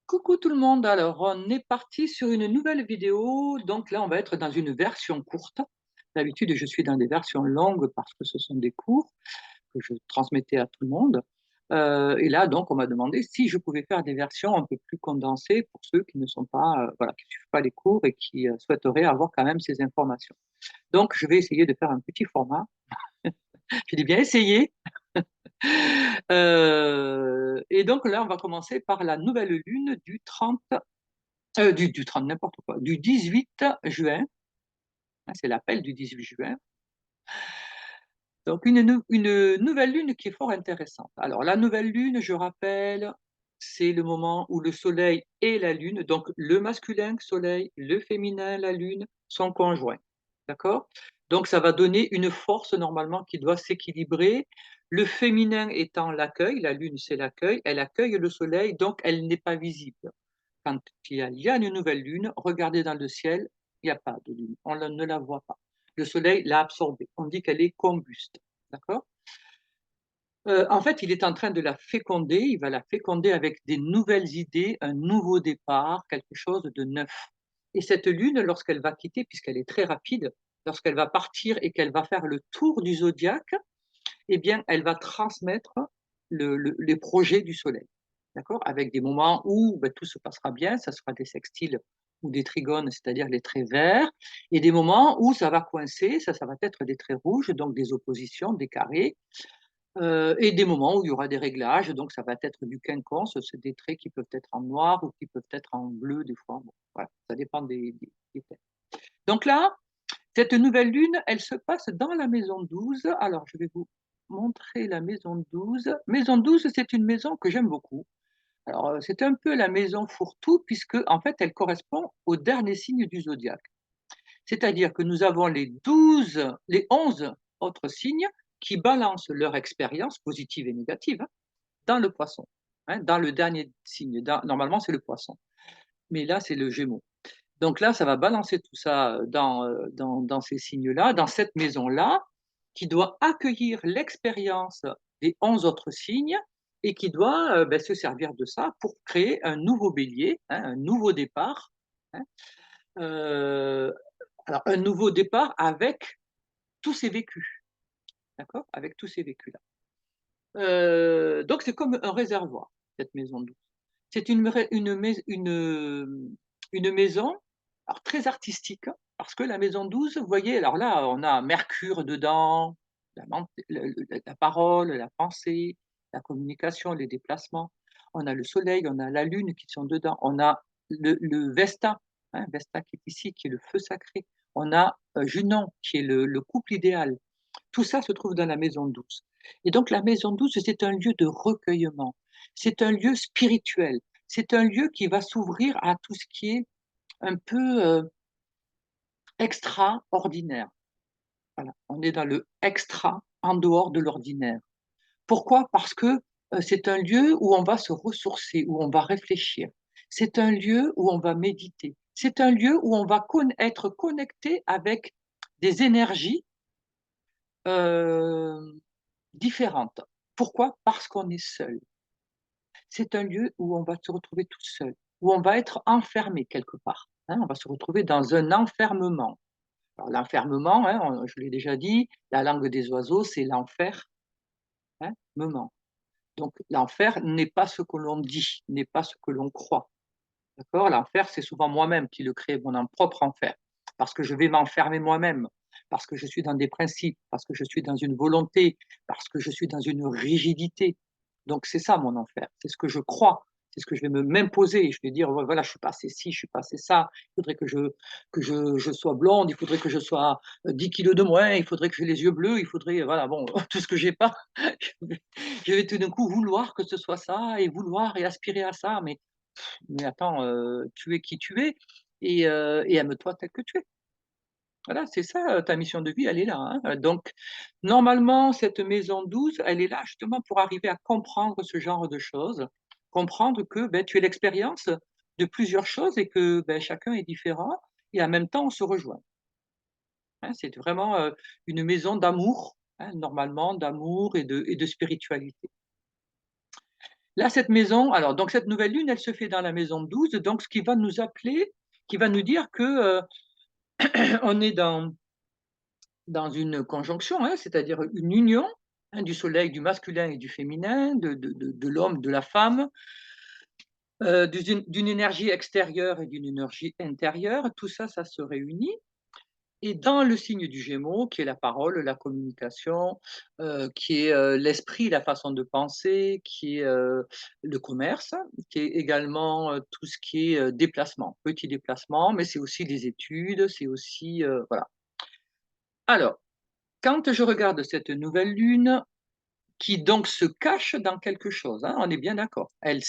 Coucou tout le monde, alors on est parti sur une nouvelle vidéo, donc là on va être dans une version courte. D'habitude je suis dans des versions longues parce que ce sont des cours que je transmettais à tout le monde. Et là donc on m'a demandé si je pouvais faire des versions un peu plus condensées pour ceux qui ne sont pas, voilà, qui ne suivent pas les cours et qui souhaiteraient avoir quand même ces informations. Donc je vais essayer de faire un petit format. Je dis bien essayer. Et donc là on va commencer par la nouvelle lune du 30. Du 30 n'importe quoi, du 18 juin, hein, c'est l'appel du 18 juin. Donc une nouvelle lune qui est fort intéressante. Alors la nouvelle lune, je rappelle, c'est le moment où le soleil et la lune, donc le masculin soleil, le féminin la lune, sont conjoints. D'accord? Donc ça va donner une force normalement qui doit s'équilibrer. Le féminin étant l'accueil, la lune c'est l'accueil, elle accueille le soleil, donc elle n'est pas visible. Quand il y a une nouvelle lune, regardez dans le ciel, il n'y a pas de lune, ne la voit pas. Le soleil l'a absorbée, on dit qu'elle est combuste, d'accord? En fait, il est en train de la féconder, il va la féconder avec des nouvelles idées, un nouveau départ, quelque chose de neuf. Et cette lune, lorsqu'elle va quitter, puisqu'elle est très rapide, lorsqu'elle va partir et qu'elle va faire le tour du zodiaque, eh bien, elle va transmettre les projets du soleil. D'accord? Avec des moments où tout se passera bien, ça sera des sextiles ou des trigones, c'est-à-dire les traits verts, et des moments où ça va coincer, ça va être des traits rouges, donc des oppositions, des carrés, et des moments où il y aura des réglages, donc ça va être du quinconce, c'est des traits qui peuvent être en noir ou qui peuvent être en bleu des fois. Bon, voilà, ça dépend des thèmes. Donc là, cette nouvelle lune, elle se passe dans la maison 12. Alors, je vais vous montrer la maison 12. Maison 12, c'est une maison que j'aime beaucoup. Alors, c'est un peu la maison fourre-tout puisque, en fait, elle correspond au dernier signe du zodiaque. C'est-à-dire que nous avons les 11 autres signes qui balancent leur expérience positive et négative, hein, dans le Poisson, hein, dans le dernier signe. Normalement, c'est le Poisson, mais là, c'est le Gémeaux. Donc là, ça va balancer tout ça, dans ces signes-là, dans cette maison-là, qui doit accueillir l'expérience des 11 autres signes et qui doit, se servir de ça pour créer un nouveau bélier, hein, un nouveau départ, hein. Heu, alors un nouveau départ avec tous ces vécus, d'accord? Avec tous ces vécus-là. Donc c'est comme un réservoir, cette maison douce. C'est une maison, alors très artistique, parce que la maison 12, vous voyez, alors là, on a Mercure dedans, la parole, la pensée, la communication, les déplacements. On a le soleil, on a la lune qui sont dedans, on a le Vesta, hein, Vesta qui est ici, qui est le feu sacré. On a, Junon qui est le couple idéal. Tout ça se trouve dans la maison 12. Et donc la maison 12, c'est un lieu de recueillement, c'est un lieu spirituel, c'est un lieu qui va s'ouvrir à tout ce qui est un peu, extraordinaire. Voilà, on est dans le extra, en dehors de l'ordinaire. Pourquoi? Parce que, c'est un lieu où on va se ressourcer, où on va réfléchir. C'est un lieu où on va méditer. C'est un lieu où on va être connecté avec des énergies, hem, différentes. Pourquoi? Parce qu'on est seul. C'est un lieu où on va se retrouver tout seul, où on va être enfermé quelque part, hein. On va se retrouver dans un enfermement. Alors l'enfermement, hein, je l'ai déjà dit, la langue des oiseaux, c'est l'enfer, hein, ment. Donc l'enfer n'est pas ce que l'on dit, n'est pas ce que l'on croit, d'accord? L'enfer, c'est souvent moi-même qui le crée, mon propre enfer, parce que je vais m'enfermer moi-même, parce que je suis dans des principes, parce que je suis dans une volonté, parce que je suis dans une rigidité. Donc c'est ça mon enfer, c'est ce que je crois, c'est ce que je vais m'imposer. Je vais dire: Voilà, je suis pas assez ci, je suis pas assez ça, il faudrait que je sois blonde, il faudrait que je sois, 10 kilogrammes de moins, il faudrait que j'ai les yeux bleus, il faudrait, voilà, bon, tout ce que j'ai pas, je vais tout d'un coup vouloir que ce soit ça et vouloir et aspirer à ça, mais attends, tu es qui tu es et aime-toi tel que tu es. Voilà, c'est ça, ta mission de vie, elle est là, hein. Donc normalement, cette maison 12, elle est là justement pour arriver à comprendre ce genre de choses, comprendre que, tu es l'expérience de plusieurs choses et que, chacun est différent et en même temps on se rejoint, hein. C'est vraiment, une maison d'amour, hein, normalement, d'amour et de spiritualité. Là, cette maison, alors donc cette nouvelle lune, elle se fait dans la maison 12, donc ce qui va nous appeler, qui va nous dire que, on est dans une conjonction, hein, c'est-à-dire une union, hein, du soleil, du masculin et du féminin, de l'homme, de la femme, d'une énergie extérieure et d'une énergie intérieure. Tout ça, ça se réunit et dans le signe du Gémeaux, qui est la parole, la communication, qui est, l'esprit, la façon de penser, qui est, le commerce, qui est également, tout ce qui est, déplacement, petits déplacements, mais c'est aussi des études, c'est aussi, voilà. Alors, quand je regarde cette nouvelle lune, qui donc se cache dans quelque chose, hein, on est bien d'accord. Elle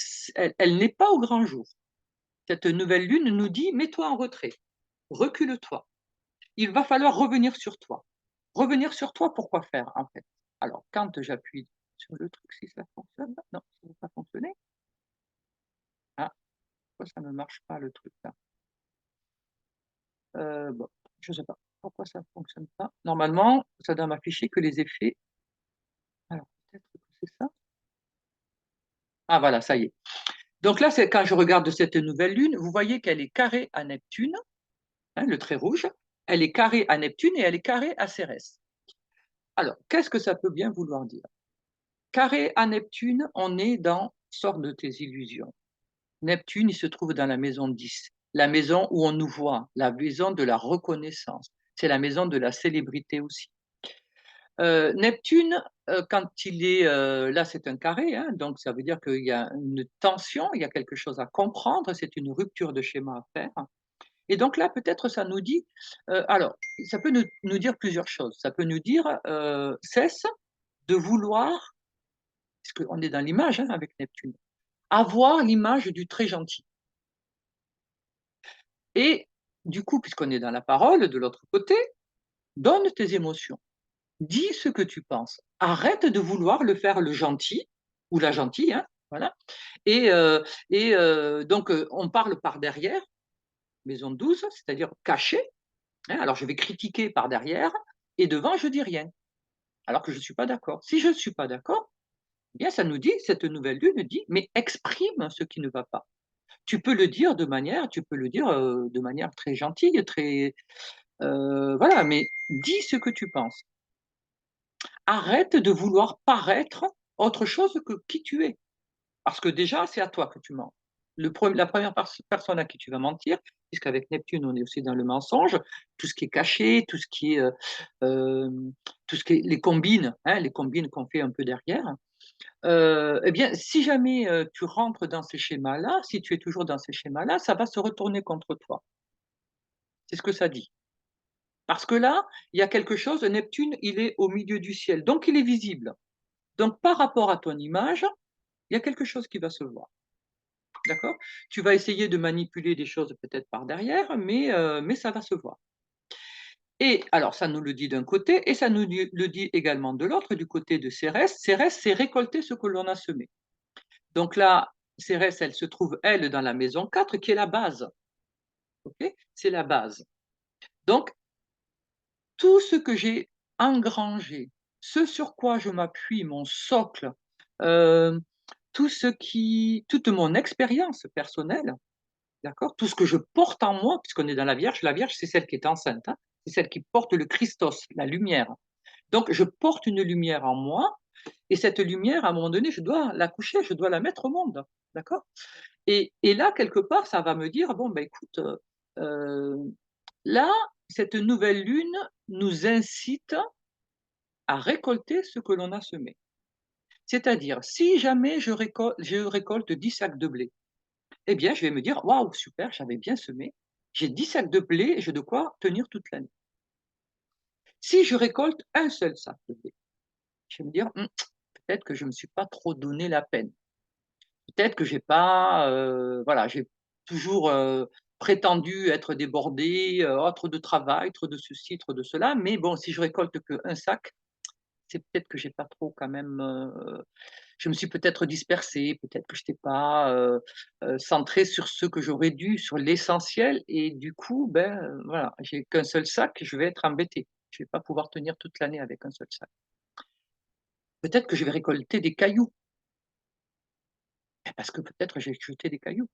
n'est pas au grand jour. Cette nouvelle lune nous dit: «Mets-toi en retrait, recule-toi. Il va falloir revenir sur toi». Revenir sur toi, pourquoi faire, en fait? Alors quand j'appuie sur le truc, si ça fonctionne, non, ça ne veut pas fonctionner. Ah, pourquoi ça ne marche pas le truc là? Bon, je sais pas pourquoi ça ne fonctionne pas. Normalement, ça doit m'afficher que les effets, alors peut-être que c'est ça? Ah voilà, ça y est. Donc là, c'est quand je regarde cette nouvelle lune, vous voyez qu'elle est carrée à Neptune, hein, le trait rouge, elle est carrée à Neptune et elle est carrée à Cérès. Alors, qu'est-ce que ça peut bien vouloir dire? Carré à Neptune, on est dans «Sors de tes illusions». Neptune, il se trouve dans la maison 10, la maison où on nous voit, la maison de la reconnaissance. C'est la maison de la célébrité aussi. Neptune, quand il est, là, c'est un carré, hein, donc ça veut dire qu'il y a une tension, il y a quelque chose à comprendre, c'est une rupture de schéma à faire et donc là, peut-être ça nous dit, alors ça peut nous dire plusieurs choses. Ça peut nous dire, cesse de vouloir, puisqu'on est dans l'image, hein, avec Neptune, avoir l'image du très gentil. Et du coup, puisqu'on est dans la parole, de l'autre côté, donne tes émotions. Dis ce que tu penses. Arrête de vouloir le faire le gentil ou la gentille, hein, voilà. Et, donc, on parle par derrière, maison 12, c'est-à-dire caché, hein. Alors, je vais critiquer par derrière et devant, je dis rien, alors que je ne suis pas d'accord. Si je ne suis pas d'accord, eh bien, ça nous dit, cette nouvelle lune dit, mais exprime ce qui ne va pas. Tu peux le dire de manière très gentille, très, voilà, mais dis ce que tu penses. Arrête de vouloir paraître autre chose que qui tu es. Parce que déjà, c'est à toi que tu mens. La première personne à qui tu vas mentir, puisqu'avec Neptune, on est aussi dans le mensonge, tout ce qui est caché, hem, tout ce qui est les combines, hein, les combines qu'on fait un peu derrière, eh bien, si jamais, tu rentres dans ces schémas-là, si tu es toujours dans ces schémas-là, ça va se retourner contre toi. C'est ce que ça dit. Parce que là, il y a quelque chose, Neptune, il est au milieu du ciel, donc il est visible. Donc par rapport à ton image, il y a quelque chose qui va se voir, d'accord? Tu vas essayer de manipuler des choses peut-être par derrière, mais ça va se voir. Et alors ça nous le dit d'un côté et ça nous le dit également de l'autre, du côté de Cérès. Cérès, c'est récolter ce que l'on a semé. Donc là, Cérès, elle se trouve, elle, dans la maison 4, qui est la base, OK? C'est la base. Donc tout ce que j'ai engrangé, ce sur quoi je m'appuie, mon socle, hem, toute mon expérience personnelle, d'accord? Tout ce que je porte en moi, puisqu'on est dans la Vierge, c'est celle qui est enceinte, hein, c'est celle qui porte le Christos, la lumière. Donc je porte une lumière en moi et cette lumière, à un moment donné, je dois la coucher, je dois la mettre au monde, d'accord? Et là, quelque part, ça va me dire: «Bon, bah, écoute, là, cette nouvelle lune nous incite à récolter ce que l'on a semé». C'est-à-dire, si jamais je récolte 10 sacs de blé, eh bien, je vais me dire: «Waouh, super, j'avais bien semé. J'ai 10 sacs de blé et j'ai de quoi tenir toute l'année». Si je récolte un seul sac de blé, je vais me dire: peut-être que je ne me suis pas trop donné la peine. Peut-être que j'ai pas, voilà, j'ai toujours, prétendu être débordé, oh, trop de travail, trop de ceci, trop de cela, mais bon, si je récolte qu'un sac, c'est peut-être que j'ai pas trop quand même, je me suis peut-être dispersé, peut-être que je n'étais pas, centrée sur ce que j'aurais dû, sur l'essentiel et du coup, ben, voilà, j'ai qu'un seul sac, je vais être embêté. Je vais pas pouvoir tenir toute l'année avec un seul sac. Peut-être que je vais récolter des cailloux. Parce que peut-être j'ai jeté des cailloux.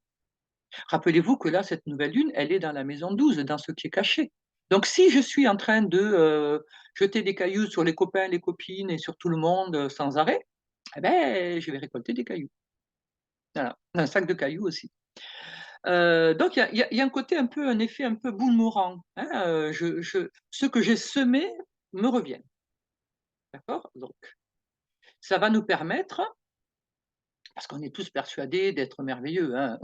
Rappelez-vous que là, cette nouvelle lune, elle est dans la maison 12, dans ce qui est caché. Donc si je suis en train de, jeter des cailloux sur les copains, les copines et sur tout le monde, sans arrêt, eh beh, je vais récolter des cailloux. Voilà, un sac de cailloux aussi. Donc il y a un côté un peu un effet un peu boomerang, hein, je ce que j'ai semé me revient, d'accord? Donc ça va nous permettre, parce qu'on est tous persuadés d'être merveilleux, hein,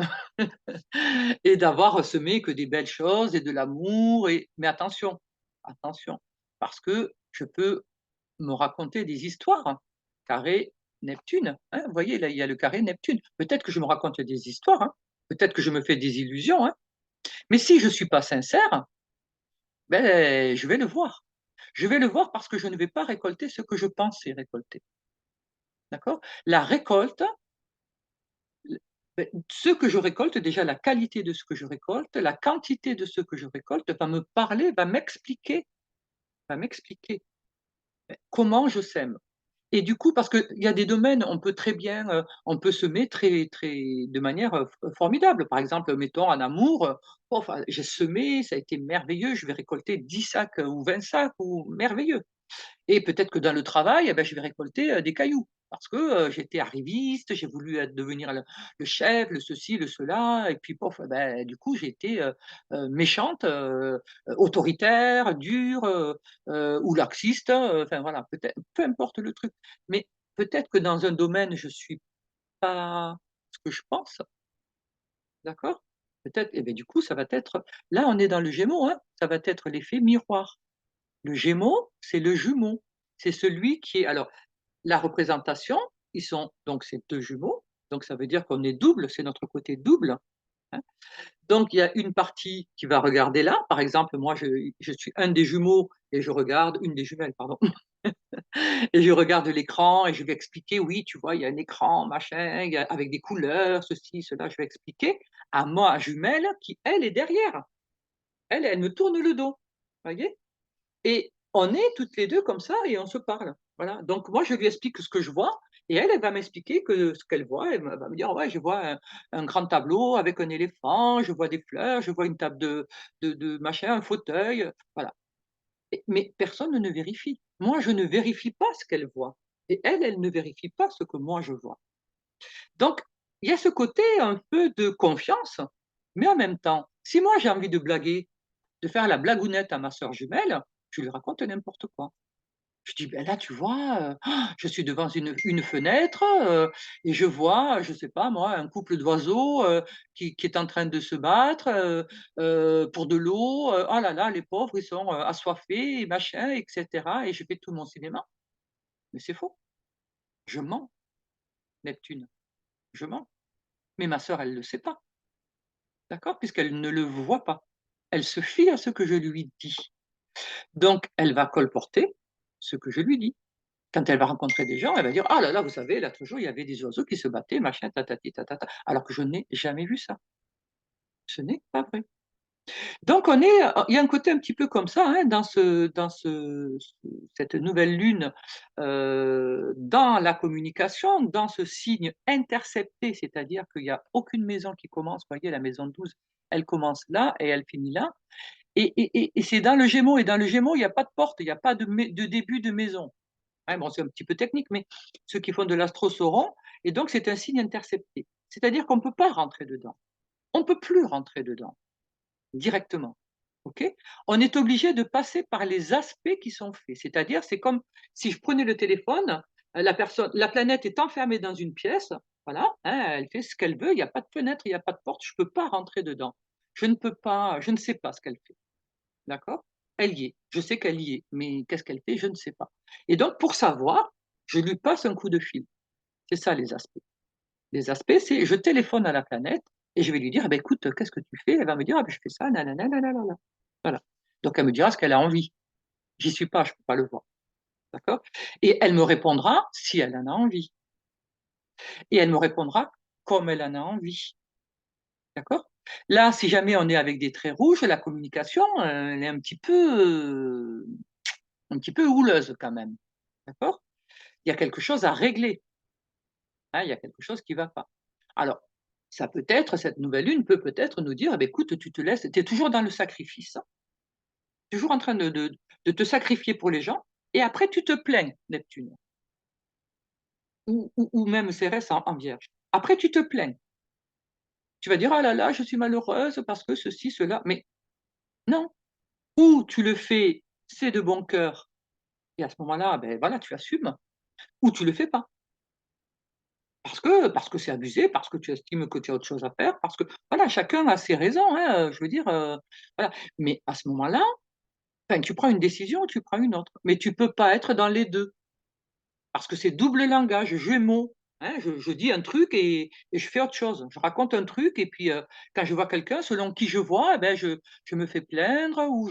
et d'avoir semé que des belles choses et de l'amour mais attention, attention, parce que je peux me raconter des histoires. Carré Neptune, hein, vous voyez là, il y a le carré Neptune. Peut-être que je me raconte des histoires, hein, peut-être que je me fais des illusions, hein, mais si je ne suis pas sincère, ben je vais le voir. Je vais le voir parce que je ne vais pas récolter ce que je pensais récolter, d'accord? La récolte, ce que je récolte, déjà la qualité de ce que je récolte, la quantité de ce que je récolte va me parler, va m'expliquer comment je sème. Et du coup, parce qu'il y a des domaines, on peut très bien, on peut semer très très de manière, formidable. Par exemple, mettons en amour, enfin, j'ai semé, ça a été merveilleux, je vais récolter 10 sacs, ou 20 sacs ou merveilleux. Et peut-être que dans le travail, eh beh, je vais récolter, des cailloux parce que, j'étais arriviste, j'ai voulu devenir le chef, le ceci, le cela et puis pof, bah, du coup, j'ai été, méchante, autoritaire, dure, ou laxiste, enfin voilà, peut-être peu importe le truc. Mais peut-être que dans un domaine, je suis pas ce que je pense, d'accord? Peut-être et beh, du coup, ça va être là, on est dans le Gémeaux, hein, ça va être l'effet miroir. Le Gémeaux, c'est le jumeau. C'est celui qui est alors la représentation, ils sont donc c'est 2 jumeaux, donc ça veut dire qu'on est double, c'est notre côté double, hein. Donc il y a une partie qui va regarder là, par exemple, moi je suis un des jumeaux et je regarde une des jumelles, pardon, et je regarde l'écran et je vais expliquer: «Oui, tu vois, il y a un écran, machin, il y a avec des couleurs, ceci, cela». Je vais expliquer à ma jumelle qui, elle, est derrière. Elle me tourne le dos, voyez? Et on est toutes les 2 comme ça et on se parle. Voilà, donc moi je lui explique ce que je vois et elle, elle va m'expliquer que ce qu'elle voit. Elle va me dire: «Ouais, je vois un grand tableau avec un éléphant, je vois des fleurs, je vois une table de machin, un fauteuil», voilà. Mais personne ne vérifie. Moi, je ne vérifie pas ce qu'elle voit et elle, elle ne vérifie pas ce que moi je vois. Donc il y a ce côté un peu de confiance, mais en même temps, si moi j'ai envie de blaguer, de faire la blagounette à ma sœur jumelle, je lui raconte n'importe quoi. Je dis: «Ben là, tu vois, je suis devant une fenêtre, et je vois, je sais pas moi, un couple d'oiseaux, qui est en train de se battre, pour de l'eau, oh là là, les pauvres, ils sont, assoiffés et machin et cetera» et je fais tout mon cinéma. Mais c'est faux. Je mens, Neptune, je mens. Mais ma sœur, elle le sait pas, d'accord? Puisqu'elle ne le voit pas. Elle se fie à ce que je lui dis. Donc elle va colporter ce que je lui dis. Quand elle va rencontrer des gens, elle va dire: «Ah là là, vous savez, l'autre jour, il y avait des oiseaux qui se battaient, machin, tatati tatata», alors que je n'ai jamais vu ça. Ce n'est pas vrai. Donc il y a un côté un petit peu comme ça, hein, cette nouvelle lune, dans la communication, dans ce signe intercepté, c'est-à-dire qu'il y a aucune maison qui commence, vous voyez la maison 12, elle commence là et elle finit là et c'est dans le Gémeaux et dans le Gémeaux, il y a pas de porte, il y a pas de début de maison. Ouais, bon, c'est un petit peu technique, mais ceux qui font de l'astro sauront et donc c'est un signe intercepté. C'est-à-dire qu'on ne peut pas rentrer dedans. On ne peut plus rentrer dedans, directement, OK? On est obligé de passer par les aspects qui sont faits. C'est-à-dire, c'est comme si je prenais le téléphone, la planète est enfermée dans une pièce, voilà, hein, elle fait ce qu'elle veut, il y a pas de fenêtre, il y a pas de porte, je ne peux pas rentrer dedans. Je ne sais pas ce qu'elle fait. D'accord? Elle y est. Je sais qu'elle y est, mais qu'est-ce qu'elle fait? Je ne sais pas. Et donc pour savoir, je lui passe un coup de fil. C'est ça les aspects. Les aspects, c'est je téléphone à la planète et je vais lui dire: «Eh beh, écoute, qu'est-ce que tu fais?» Elle va me dire: «Ah beh, je fais ça, nanana, nanana». Voilà. Donc elle me dira ce qu'elle a envie. J'y suis pas, je peux pas le voir. D'accord? Et elle me répondra si elle en a envie et elle me répondra comme elle en a envie. D'accord? Là, si jamais on est avec des traits rouges, la communication, elle est un petit peu houleuse quand même. D'accord? Il y a quelque chose à régler, hein, il y a quelque chose qui va pas. Alors, ça peut être cette nouvelle lune peut peut-être nous dire: «Eh beh, écoute, tu es toujours dans le sacrifice, hein, toujours en train de te sacrifier pour les gens et après tu te plains, Neptune». Ou même Cérès en Vierge. Après tu te plains. Tu vas dire: «Ah là là, je suis malheureuse parce que ceci, cela», mais non. Ou tu le fais, c'est de bon cœur et à ce moment-là, beh, voilà, tu assumes, ou tu le fais pas. Parce que c'est abusé, parce que tu estimes que tu as autre chose à faire, parce que voilà, chacun a ses raisons, hein, je veux dire, voilà. Mais à ce moment-là, enfin, tu prends une décision ou tu prends une autre. Mais tu peux pas être dans les 2 parce que c'est double langage, jumeaux, hein. Je dis un truc et je fais autre chose. Je raconte un truc et puis, quand je vois quelqu'un, selon qui je vois et ben, je me fais plaindre ou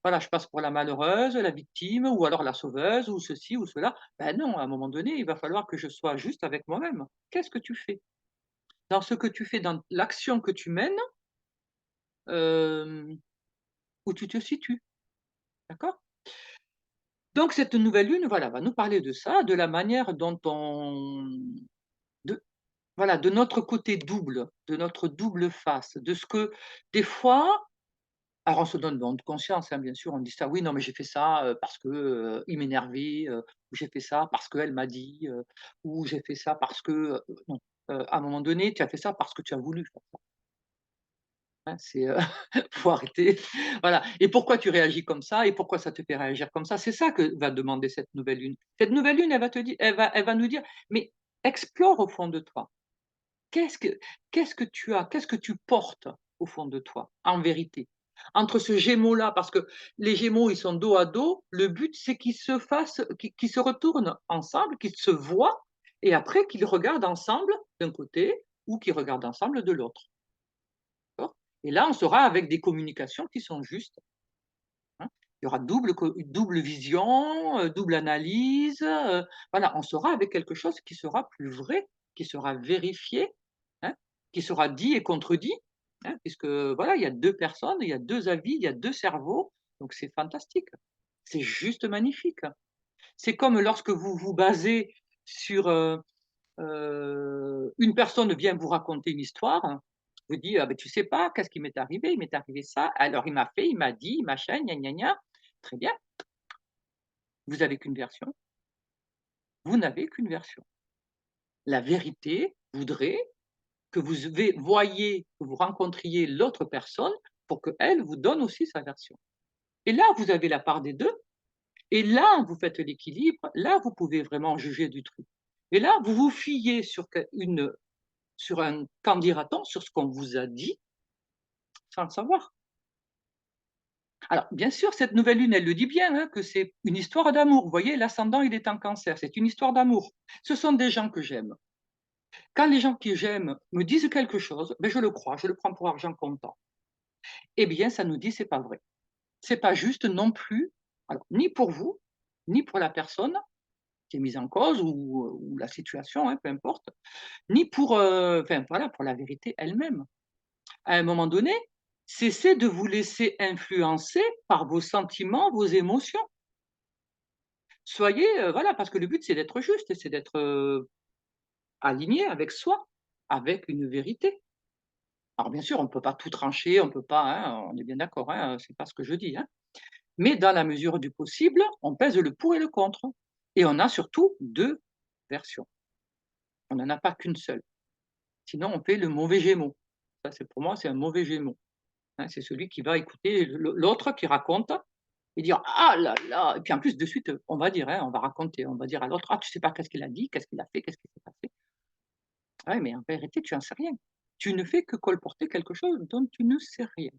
voilà, je passe pour la malheureuse, la victime ou alors la sauveuse ou ceci ou cela. Ben non, à un moment donné, il va falloir que je sois juste avec moi-même. Qu'est-ce que tu fais? Dans ce que tu fais, dans l'action que tu mènes, hem, où tu te situes, d'accord? Donc cette nouvelle lune, voilà, va nous parler de ça, de la manière dont de voilà, de notre côté double, de notre double face, de ce que des fois alors on se donne bonne conscience, hein, bien sûr, on dit ça: «Oui, non, mais j'ai fait ça, parce que, il m'énervait, ou j'ai fait ça parce qu'elle m'a dit, ou j'ai fait ça parce que», non, à un moment donné, tu as fait ça parce que tu as voulu faire ça, hein, faut arrêter. Voilà et pourquoi tu réagis comme ça et pourquoi ça te fait réagir comme ça? C'est ça que va demander cette nouvelle lune. Cette nouvelle lune, elle va nous dire: «Mais explore au fond de toi. Qu'est-ce que qu'est-ce que tu as? Qu'est-ce que tu portes au fond de toi, en vérité?» Entre ce Gémeaux-là, parce que les Gémeaux, ils sont dos à dos, le but, c'est qu'ils se retournent ensemble, qu'ils se voient et après qu'ils regardent ensemble d'un côté ou qu'ils regardent ensemble de l'autre, d'accord? Et là, on sera avec des communications qui sont justes, hein. Il y aura double vision, double analyse, voilà, on sera avec quelque chose qui sera plus vrai, qui sera vérifié, hein, qui sera dit et contredit, hein, puisque voilà, il y a 2 personnes, il y a 2 avis, il y a 2 cerveaux, donc c'est fantastique. C'est juste magnifique. C'est comme lorsque vous vous basez sur, une personne vient vous raconter une histoire, vous dit: «Ah beh, tu sais pas, qu'est-ce qui m'est arrivé? Il m'est arrivé ça, alors il m'a fait, il m'a dit, machin, gna gna gna». Très bien, vous avez qu'une version, vous n'avez qu'une version. La vérité voudrait que voyiez, que vous rencontriez l'autre personne pour qu'elle vous donne aussi sa version. Et là, vous avez la part des 2 et là, vous faites l'équilibre, là, vous pouvez vraiment juger du truc. Et là, vous vous fiez sur un qu'en dira-t-on, sur ce qu'on vous a dit, sans le savoir. Alors, bien sûr, cette nouvelle lune, elle le dit bien, hein, que c'est une histoire d'amour. Vous voyez, l'ascendant, il est en Cancer, c'est une histoire d'amour. Ce sont des gens que j'aime. Quand les gens que j'aime me disent quelque chose, ben je le crois, je le prends pour argent comptant. Eh bien, ça nous dit: «C'est pas vrai». C'est pas juste non plus, alors ni pour vous, ni pour la personne qui est mise en cause ou la situation, hein, peu importe, ni pour, enfin voilà, pour la vérité elle-même. À un moment donné, cessez de vous laisser influencer par vos sentiments, vos émotions. Soyez, voilà, parce que le but c'est d'être juste, c'est d'être, aligné avec soi, avec une vérité. Alors bien sûr, on ne peut pas tout trancher, on peut pas, hein, on est bien d'accord, hein, c'est pas ce que je dis, hein. Mais dans la mesure du possible, on pèse le pour et le contre et on a surtout 2 versions. On n'en a pas qu'une seule. Sinon on fait le mauvais Gémeaux. Ça c'est pour moi, c'est un mauvais Gémeaux, hein. C'est celui qui va écouter l'autre qui raconte et dire: «Ah là là!» et puis en plus de suite, on va dire, hein, on va raconter, on va dire à l'autre: «Ah tu sais pas qu'est-ce qu'il a dit, qu'est-ce qu'il a fait, qu'est-ce qui s'est passé?» Ouais, mais en vérité, tu en sais rien. Tu ne fais que colporter quelque chose dont tu ne sais rien.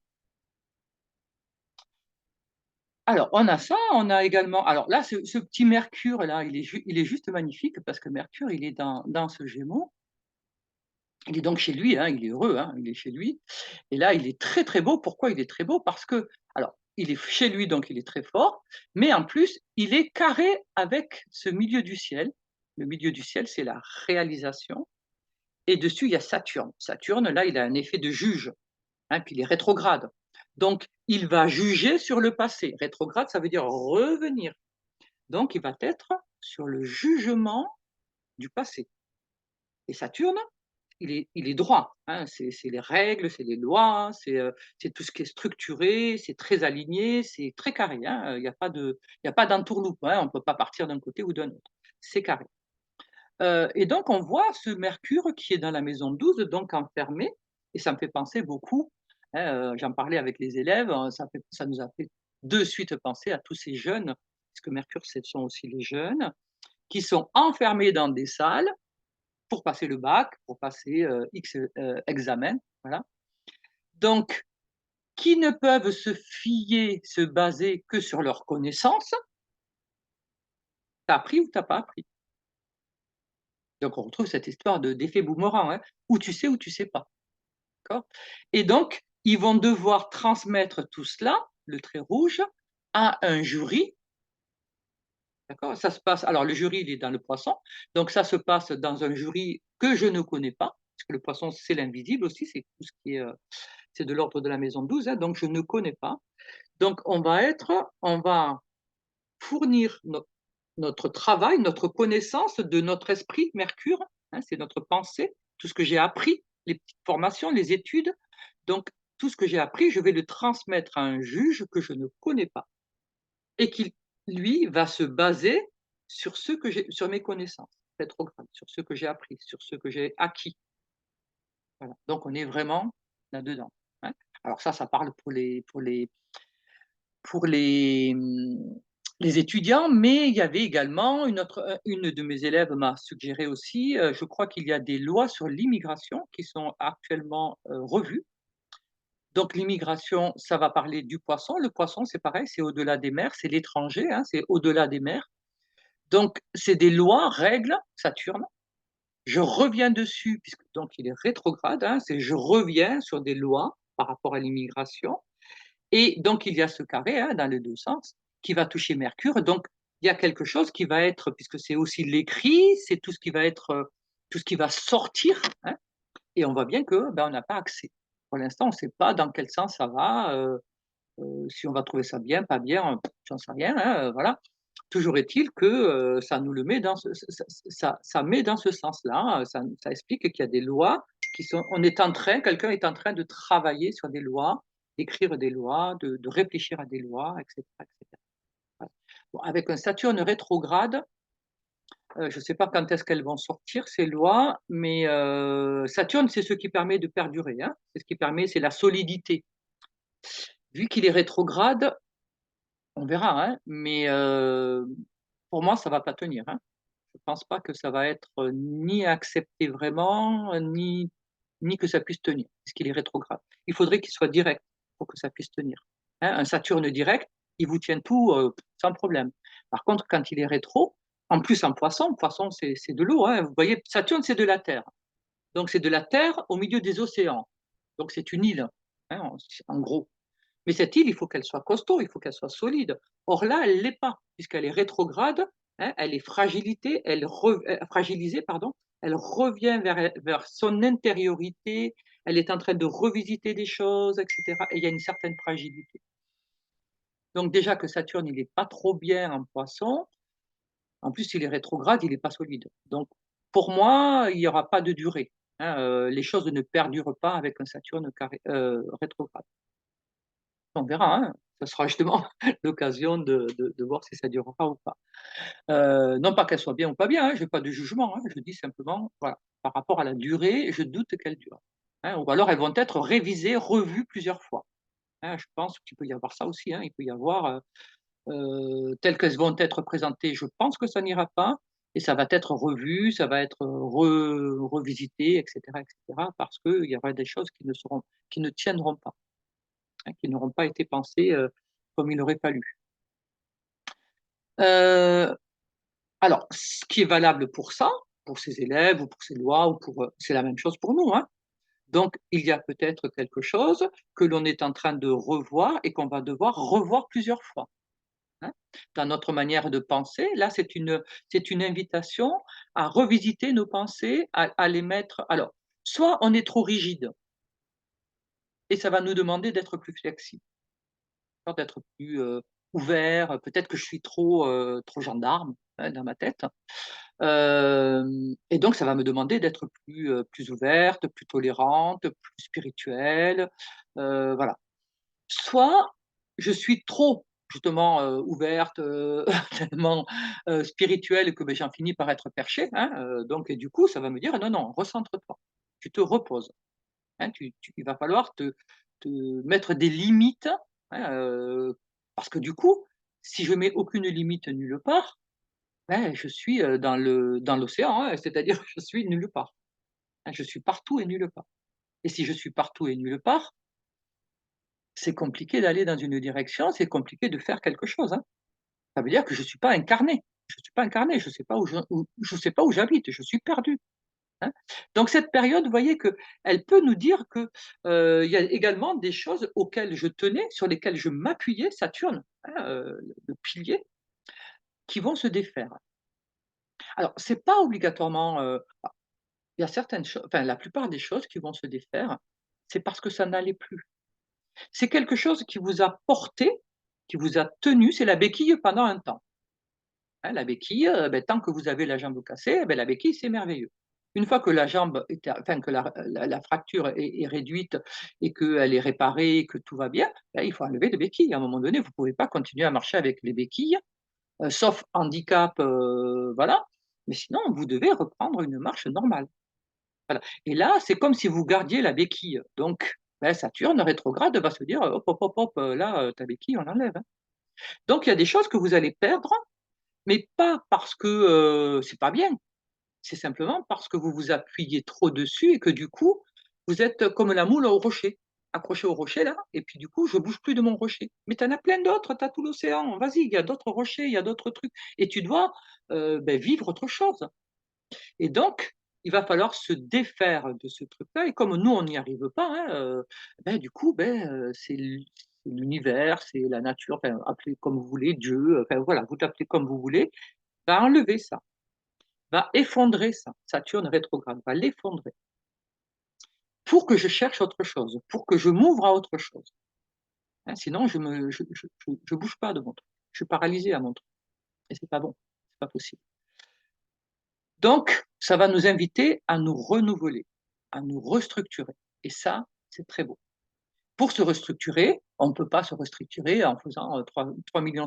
Alors, on a ça, on a également alors là, ce petit Mercure là, il est juste magnifique parce que Mercure, il est dans ce Gémeaux. Il est donc chez lui, hein, il est heureux, hein, il est chez lui et là, il est très, très beau. Pourquoi il est très beau? Parce que alors, il est chez lui, donc il est très fort, mais en plus, il est carré avec ce milieu du ciel. Le milieu du ciel, c'est la réalisation et dessus, il y a Saturne. Saturne, là, il a un effet de juge. Hein, puis il est rétrograde. Donc il va juger sur le passé. Rétrograde, ça veut dire revenir. Donc il va être sur le jugement du passé. Et Saturne, il est droit, hein, c'est les règles, c'est les lois, c'est tout ce qui est structuré, c'est très aligné, c'est très carré, hein, il y a pas d'entourloupe, hein, on ne peut pas partir d'un côté ou d'un autre. C'est carré. Et donc on voit ce Mercure qui est dans la maison 12, donc enfermé, et ça me fait penser beaucoup, hein, j'en parlais avec les élèves, ça nous a fait de suite penser à tous ces jeunes, puisque Mercure, ce sont aussi les jeunes, qui sont enfermés dans des salles pour passer le bac, pour passer, X, examens, voilà. Donc qui ne peuvent se fier, se baser que sur leurs connaissances. Tu as appris ou tu as pas appris. Donc on retrouve cette histoire de d'effet boomerang, hein, ou tu sais pas, d'accord? Et donc ils vont devoir transmettre tout cela, le trait rouge, à un jury, d'accord? Ça se passe alors le jury, il est dans le Poisson, donc ça se passe dans un jury que je ne connais pas, parce que le Poisson, c'est l'invisible aussi, c'est tout ce qui est, c'est de l'ordre de la maison 12, hein, donc je ne connais pas. Donc on va fournir notre travail, notre connaissance de notre esprit, Mercure, hein, c'est notre pensée, tout ce que j'ai appris, les petites formations, les études. Donc, tout ce que j'ai appris, je vais le transmettre à un juge que je ne connais pas et qui, lui, va se baser sur ce que j'ai, sur mes connaissances rétrogrades, sur ce que j'ai appris, sur ce que j'ai acquis. Voilà. Donc, on est vraiment là-dedans, hein. Alors ça parle pour les étudiants, mais il y avait également une de mes élèves m'a suggéré aussi, je crois qu'il y a des lois sur l'immigration qui sont actuellement, revues. Donc l'immigration, ça va parler du poisson. Le poisson, c'est pareil, c'est au-delà des mers, c'est l'étranger, hein, c'est au-delà des mers. Donc c'est des lois, règles, Saturne. Je reviens dessus puisque donc il est rétrograde, hein, c'est je reviens sur des lois par rapport à l'immigration. Et donc il y a ce carré, hein, dans les 2 sens, qui va toucher Mercure. Donc il y a quelque chose qui va être, puisque c'est aussi l'écrit, c'est tout ce qui va être, tout ce qui va sortir, hein, et on voit bien que, ben, on n'a pas accès. Pour l'instant, on ne sait pas dans quel sens ça va, si on va trouver ça bien, pas bien, j'en sais rien, hein, voilà. Toujours est-il que, ça nous le met dans ce ça met dans ce sens-là, ça explique qu'il y a des lois qui sont on est en train quelqu'un est en train de travailler sur des lois, d'écrire des lois, de réfléchir à des lois et cetera et cetera. Voilà. Bon, avec un Saturne rétrograde, je ne sais pas quand est-ce qu'elles vont sortir ces lois, mais Saturne, c'est ce qui permet de perdurer, hein. C'est ce qui permet, c'est la solidité. Vu qu'il est rétrograde, on verra, hein, mais pour moi, ça va pas tenir, hein. Je pense pas que ça va être, ni accepté vraiment, ni que ça puisse tenir, puisqu'il est rétrograde. Il faudrait qu'il soit direct pour que ça puisse tenir, hein. Un Saturne direct, il vous tient tout, sans problème. Par contre, quand il est rétro, en plus en Poisson, Poisson c'est de l'eau, hein. Vous voyez, Saturne, c'est de la terre. Donc c'est de la terre au milieu des océans. Donc c'est une île, hein, en gros. Mais cette île, il faut qu'elle soit costaud, il faut qu'elle soit solide. Or là, elle l'est pas, puisqu'elle est rétrograde, hein, elle est fragilisée, pardon. Elle revient vers son intériorité, elle est en train de revisiter des choses, et cetera, et il y a une certaine fragilité. Donc déjà que Saturne, il est pas trop bien en Poisson, en plus il est rétrograde, il est pas solide. Donc pour moi, il y aura pas de durée, hein, les choses ne perdurent pas avec un Saturne rétrograde. On verra, hein. Ça sera justement l'occasion de voir si ça durera ou pas. Non pas qu'elle soit bien ou pas bien, hein, je n'ai pas de jugement, hein, je dis simplement, voilà, par rapport à la durée, je doute qu'elle dure, hein, ou alors elles vont être révisées, revues plusieurs fois, hein. Je pense qu'il peut y avoir ça aussi, hein, il peut y avoir, telles qu'elles vont être présentées, je pense que ça n'ira pas et ça va être revu, ça va être, revisité et cetera, parce qu'il y aura des choses qui ne tiendront pas, hein, qui n'auront pas été pensées, comme il aurait fallu. Heu, alors ce qui est valable pour ça, pour ces élèves ou pour ces lois ou pour, c'est la même chose pour nous, hein. Donc il y a peut-être quelque chose que l'on est en train de revoir et qu'on va devoir revoir plusieurs fois, hein. Dans notre manière de penser, là, c'est une invitation à revisiter nos pensées, à les mettre alors, soit on est trop rigide et ça va nous demander d'être plus flexible, d'être plus, ouvert, peut-être que je suis trop, trop gendarme, hein, dans ma tête. Et donc ça va me demander d'être plus ouverte, plus tolérante, plus spirituelle, voilà. Soit je suis trop justement, ouverte, tellement, spirituelle que, beh, j'en finis par être perchée, hein, donc et du coup, ça va me dire: «Non, non, recentre-toi, tu te reposes, hein, il va falloir te mettre des limites, hein, parce que du coup, si je mets aucune limite nulle part, ben, je suis, dans l'océan, hein, c'est-à-dire je suis nulle part, hein, je suis partout et nulle part et si je suis partout et nulle part, c'est compliqué d'aller dans une direction, c'est compliqué de faire quelque chose, hein. Ça veut dire que je suis pas incarné. Je suis pas incarné, je sais pas je sais pas où j'habite, je suis perdu, hein. Donc cette période, vous voyez qu'elle peut nous dire que, il y a également des choses auxquelles je tenais, sur lesquelles je m'appuyais, Saturne, hein, le pilier, qui vont se défaire. Alors c'est pas obligatoirement, il y a certaines choses, enfin la plupart des choses qui vont se défaire, c'est parce que ça n'allait plus. C'est quelque chose qui vous a porté, qui vous a tenu, c'est la béquille pendant un temps. Hein, la béquille, beh, tant que vous avez la jambe cassée, eh beh, la béquille, c'est merveilleux. Une fois que la jambe est enfin que la fracture est réduite et qu'elle est réparée et que tout va bien, là, il faut enlever les béquilles. À un moment donné, vous ne pouvez pas continuer à marcher avec les béquilles, sauf handicap, voilà, mais sinon vous devez reprendre une marche normale. Voilà et là, c'est comme si vous gardiez la béquille. Donc, bah, Saturne rétrograde va se dire: «Hop, hop, hop, hop, là, ta béquille, on l'enlève, hein». Donc il y a des choses que vous allez perdre, mais pas parce que, c'est pas bien, c'est simplement parce que vous vous appuyez trop dessus et que du coup, vous êtes comme la moule au rocher, accrochée au rocher là et puis du coup, je bouge plus de mon rocher. Mais tu en as plein d'autres, tu as tout l'océan, vas-y, il y a d'autres rochers, il y a d'autres trucs et tu dois, beh, vivre autre chose. Et donc, il va falloir se défaire de ce truc-là et comme nous, on n'y arrive pas, hein, beh, du coup, beh, c'est l'univers, c'est la nature, enfin, appelez comme vous voulez, Dieu, enfin voilà, vous l'appelez comme vous voulez, va enlever ça, va effondrer ça. Saturne rétrograde va l'effondrer pour que je cherche autre chose, pour que je m'ouvre à autre chose, hein, sinon je bouge pas de mon truc. Je suis paralysé à mon truc et c'est pas bon, c'est pas possible. Donc ça va nous inviter à nous renouveler, à nous restructurer et ça, c'est très beau. Pour se restructurer, on ne peut pas se restructurer en faisant, 3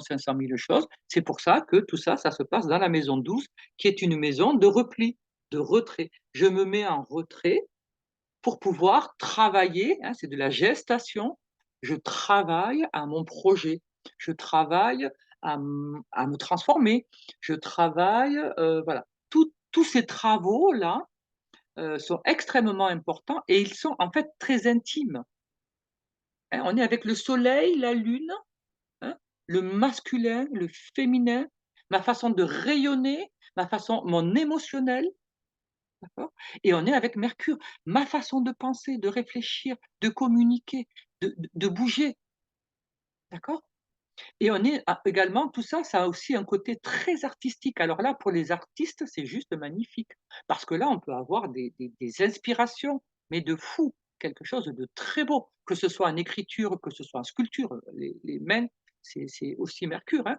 500 000 choses. C'est pour ça que tout ça, ça se passe dans la maison 12, qui est une maison de repli, de retrait. Je me mets en retrait pour pouvoir travailler, hein, c'est de la gestation. Je travaille à mon projet. Je travaille à me transformer. Je travaille, voilà. Tous ces travaux-là, sont extrêmement importants et ils sont en fait très intimes, hein. On est avec le soleil, la lune, hein, le masculin, le féminin, ma façon de rayonner, mon émotionnel, d'accord? Et on est avec Mercure, ma façon de penser, de réfléchir, de communiquer, de bouger, d'accord? Et on est également tout ça, ça a aussi un côté très artistique. Alors là, pour les artistes, c'est juste magnifique parce que là, on peut avoir des inspirations, mais de fou, quelque chose de très beau, que ce soit en écriture, que ce soit en sculpture, les mains, c'est aussi Mercure, hein.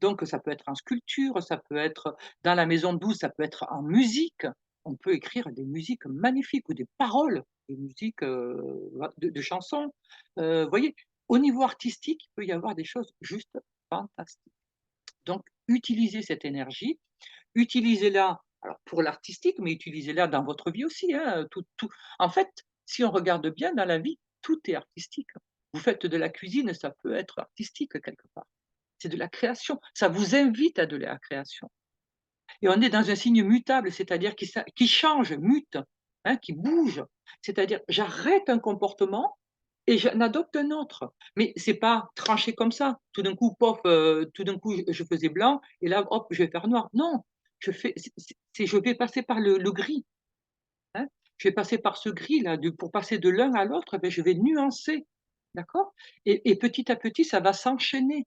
Donc ça peut être en sculpture, ça peut être dans la maison 12, ça peut être en musique. On peut écrire des musiques magnifiques ou des paroles, des musiques, de chansons. Vous voyez? Au niveau artistique, il peut y avoir des choses juste fantastiques. Donc utilisez cette énergie, utilisez-la, alors pour l'artistique, mais utilisez-la dans votre vie aussi, hein, tout en fait, si on regarde bien dans la vie, tout est artistique. Vous faites de la cuisine, ça peut être artistique quelque part. C'est de la création. Ça vous invite à de la création et on est dans un signe mutable, c'est-à-dire qui change, mute, hein, qui bouge. C'est-à-dire j'arrête un comportement et j'en adopte un autre. Mais c'est pas tranché comme ça. Tout d'un coup, pof, tout d'un coup, je faisais blanc et là, hop, je vais faire noir. Non, je vais passer par le gris, hein. Je vais passer par ce gris-là, pour passer de l'un à l'autre, beh, je vais nuancer, d'accord? Et petit à petit, ça va s'enchaîner.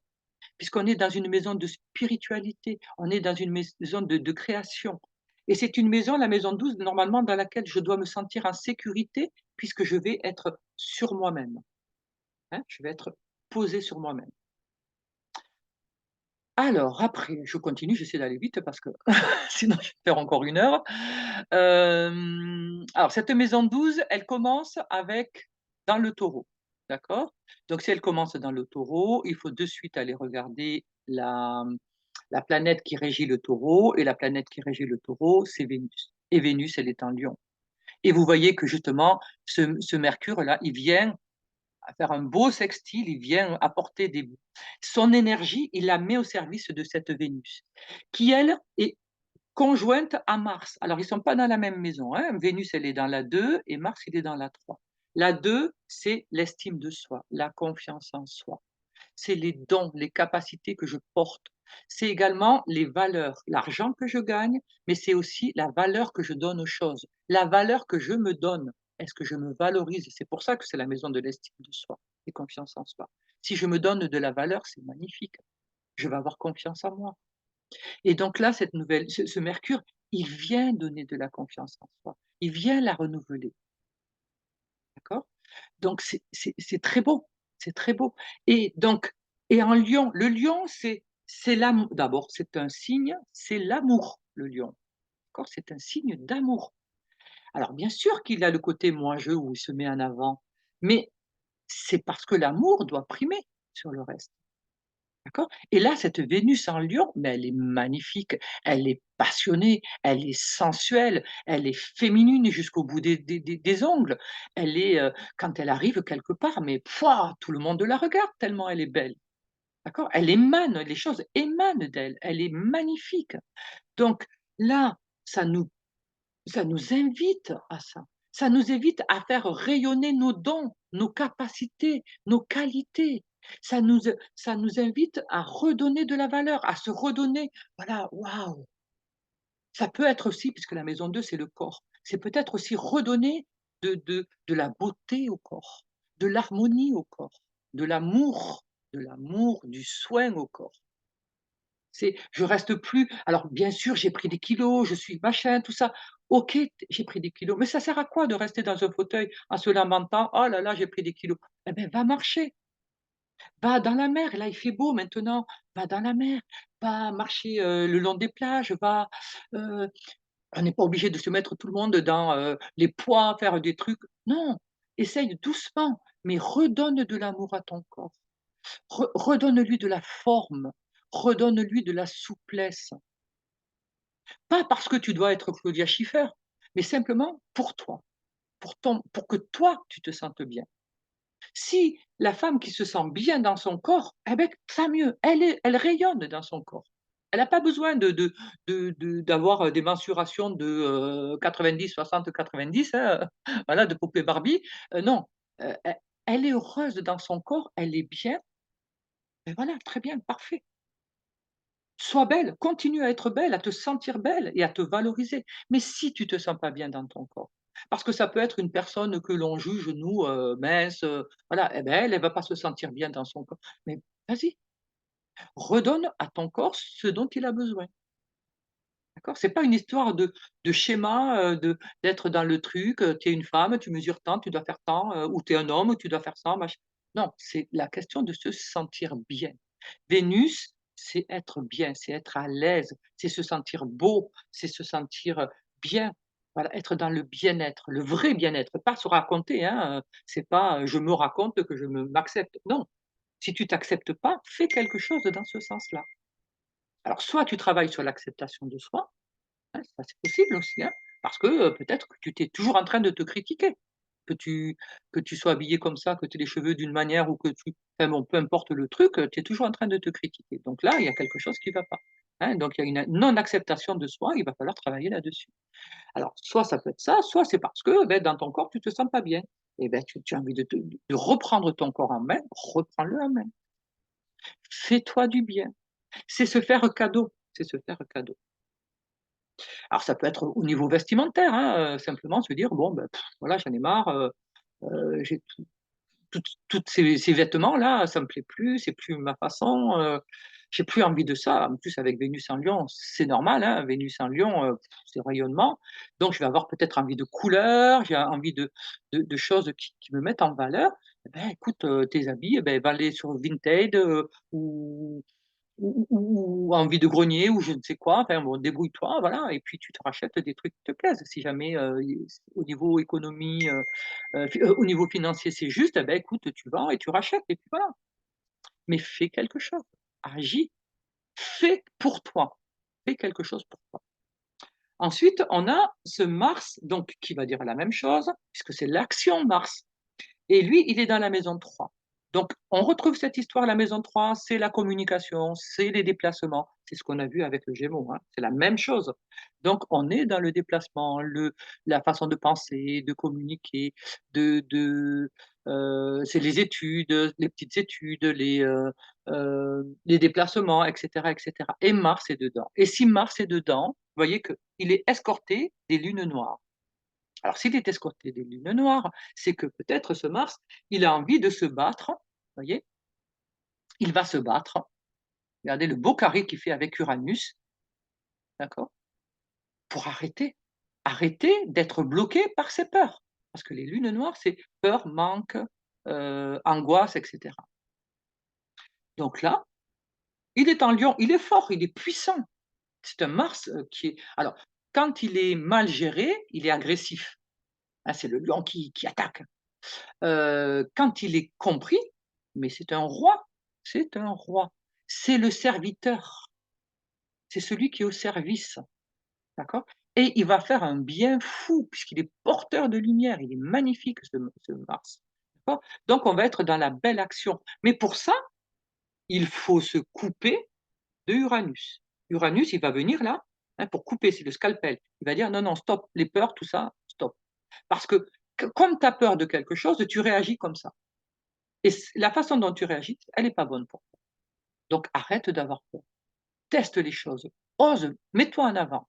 Puisqu'on est dans une maison de spiritualité, on est dans une maison de création et c'est une maison, la maison 12, normalement dans laquelle je dois me sentir en sécurité puisque je vais être sur moi-même, hein, je vais être posé sur moi-même. Alors après, je continue, j'essaie d'aller vite parce que sinon je vais faire encore 1 heure. Alors cette maison 12, elle commence avec dans le Taureau, d'accord? Donc si elle commence dans le Taureau, il faut de suite aller regarder la planète qui régit le Taureau et la planète qui régit le Taureau, c'est Vénus et Vénus, elle est en Lion et vous voyez que justement ce Mercure-là, il vient à faire un beau sextile, il vient apporter son énergie, il la met au service de cette Vénus, qui elle est conjointe à Mars. Alors ils ne sont pas dans la même maison, hein. Vénus, elle est dans la 2 et Mars, il est dans la 3. La 2, c'est l'estime de soi, la confiance en soi. C'est les dons, les capacités que je porte. C'est également les valeurs, l'argent que je gagne, mais c'est aussi la valeur que je donne aux choses, la valeur que je me donne. Est-ce que je me valorise? C'est pour ça que c'est la maison de l'estime de soi et confiance en soi. Si je me donne de la valeur, c'est magnifique. Je vais avoir confiance en moi. Et donc là, ce Mercure, il vient donner de la confiance en soi. Il vient la renouveler, d'accord? Donc c'est très beau, c'est très beau et donc et en lion, le lion, c'est l'amour. D'abord, c'est un signe, c'est l'amour, le lion, d'accord? C'est un signe d'amour. Alors bien sûr qu'il a le côté moi-je où il se met en avant, mais c'est parce que l'amour doit primer sur le reste. D'accord? Et là, cette Vénus en Lion, mais elle est magnifique, elle est passionnée, elle est sensuelle, elle est féminine jusqu'au bout des ongles. Elle est, quand elle arrive quelque part, mais pouah, tout le monde la regarde tellement elle est belle. D'accord? Elle émane, les choses émanent d'elle, elle est magnifique. Donc là, ça nous ça nous invite à ça. Ça nous invite à faire rayonner nos dons, nos capacités, nos qualités. Ça nous invite à redonner de la valeur, à se redonner, voilà, waouh! Ça peut être aussi, puisque la maison 2 c'est le corps, c'est peut-être aussi redonner de la beauté au corps, de l'harmonie au corps, de l'amour, du soin au corps. C'est je reste plus alors bien sûr, j'ai pris des kilos, je suis machin, tout ça. OK, j'ai pris des kilos, mais ça sert à quoi de rester dans un fauteuil en se lamentant: «Oh là là, j'ai pris des kilos». Eh ben, va marcher, va dans la mer, là, il fait beau maintenant, va dans la mer, va marcher, le long des plages, heu, on n'est pas obligé de se mettre tout le monde dans, les poids, faire des trucs. Non, essaye doucement, mais redonne de l'amour à ton corps. Redonne-lui de la forme, redonne-lui de la souplesse. Pas parce que tu dois être Claudia Schiffer, mais simplement pour toi, pour que toi, tu te sentes bien. Si la femme qui se sent bien dans son corps, eh beh, tant mieux, elle rayonne dans son corps. Elle a pas besoin d'avoir, des mensurations de, 90, 60, 90, hein, voilà, de poupée Barbie. Non, elle est heureuse dans son corps, elle est bien et voilà, très bien, parfait. Sois belle, continue à être belle, à te sentir belle et à te valoriser. Mais si tu te sens pas bien dans ton corps, parce que ça peut être une personne que l'on juge, nous, mince, voilà, et ben, elle va pas se sentir bien dans son corps. Mais vas-y, redonne à ton corps ce dont il a besoin, d'accord? C'est pas une histoire de schéma, d'être dans le truc, tu es une femme, tu mesures tant, tu dois faire tant, ou tu es un homme, tu dois faire ça, machin. Non, c'est la question de se sentir bien. Vénus, c'est être bien, c'est être à l'aise, c'est se sentir beau, c'est se sentir, bien. Voilà, être dans le bien-être, le vrai bien-être, pas se raconter, hein, c'est pas, «Je me raconte que je m'accepte». Non, si tu t'acceptes pas, fais quelque chose dans ce sens-là. Alors soit tu travailles sur l'acceptation de soi, hein, ça c'est possible aussi, hein, parce que, peut-être que tu t'es toujours en train de te critiquer. Que tu sois habillé comme ça, que tu aies les cheveux d'une manière ou que tu enfin bon, peu importe le truc, tu es toujours en train de te critiquer. Donc là, il y a quelque chose qui ne va pas, hein, donc il y a une non-acceptation de soi, il va falloir travailler là-dessus. Alors soit ça peut être ça, soit c'est parce que, beh, dans ton corps, tu te sens pas bien et ben, tu as envie de reprendre ton corps en main, reprends-le en main. Fais-toi du bien. C'est se faire cadeau, c'est se faire cadeau. Alors ça peut être au niveau vestimentaire, hein, simplement se dire: «Bon, ben, voilà, j'en ai marre, j'ai toutes ces vêtements-là, ça me plaît plus, c'est plus ma façon, j'ai plus envie de ça». En plus avec Vénus en Lion, c'est normal, hein, Vénus en Lion, c'est rayonnement. Donc je vais avoir peut-être envie de couleurs, j'ai envie de choses qui me mettent en valeur. Eh ben, écoute, tes habits, eh beh, va aller sur Vinted, ou ou envie de grogner ou je ne sais quoi, enfin bon, débrouille-toi, voilà et puis tu te rachètes des trucs qui te plaisent. Si jamais, i au niveau économie, au niveau financier, c'est juste, eh ben, écoute, tu vas et tu rachètes et puis voilà. Mais fais quelque chose, agis, fais pour toi, fais quelque chose pour toi. Ensuite, on a ce Mars, donc qui va dire la même chose, puisque c'est l'action Mars. Et lui, il est dans la maison 3. Donc, on retrouve cette histoire, la maison 3, c'est la communication, c'est les déplacements. C'est ce qu'on a vu avec le Gémeaux, hein, c'est la même chose. Donc, on est dans le déplacement, la façon de penser, de communiquer, c'est les études, les petites études, les déplacements, etc., etc. Et Mars est dedans. Et si Mars est dedans, vous voyez qu'il est escorté des lunes noires. Alors, s'il est escorté des lunes noires, c'est que peut-être ce Mars, il a envie de se battre, vous voyez? Il va se battre. Regardez le beau carré qu'il fait avec Uranus, d'accord? Pour arrêter d'être bloqué par ses peurs. Parce que les lunes noires, c'est peur, manque, angoisse, et cetera. Donc là, il est en Lion, il est fort, il est puissant. C'est un Mars, qui est alors, quand il est mal géré, il est agressif, hein, c'est le lion qui attaque. Quand il est compris, mais c'est un roi, c'est un roi. C'est le serviteur, c'est celui qui est au service, d'accord? Et il va faire un bien fou puisqu'il est porteur de lumière, il est magnifique ce Mars, d'accord? Donc on va être dans la belle action. Mais pour ça, il faut se couper de Uranus. Uranus, il va venir là, hein, pour couper, c'est le scalpel. Il va dire: «Non, non, stop, les peurs, tout ça, stop». Parce que comme tu as peur de quelque chose, tu réagis comme ça. Et la façon dont tu réagis, elle n'est pas bonne pour toi. Donc arrête d'avoir peur. Teste les choses. Ose, mets-toi en avant.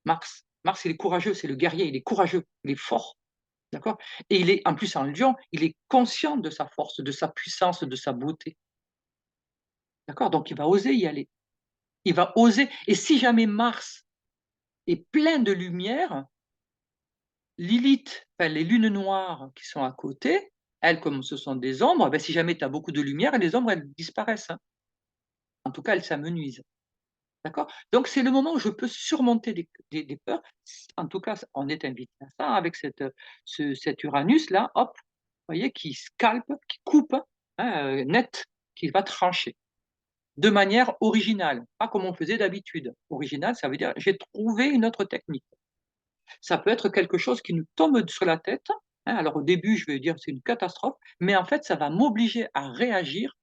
Mars, il est courageux, c'est le guerrier, il est courageux, il est fort, d'accord? Et il est en plus en lion, il est conscient de sa force, de sa puissance, de sa beauté, d'accord? Donc il va oser y aller. Il va oser et si jamais Mars est plein de lumière, Lilith, enfin les lunes noires qui sont à côté, elles, comme ce sont des ombres, si jamais tu as beaucoup de lumière, les ombres, elles disparaissent, hein. En tout cas, elles s'amenuisent. D'accord? Donc c'est le moment où je peux surmonter des peurs. En tout cas, on est invité à ça avec cet Uranus-là, hop, vous voyez, qui scalpe, qui coupe, hein, net, qui va trancher. De manière originale, pas comme on faisait d'habitude. Original, ça veut dire j'ai trouvé une autre technique. Ça peut être quelque chose qui nous tombe sur la tête, hein, alors au début, je vais dire c'est une catastrophe, mais en fait, ça va m'obliger à réagir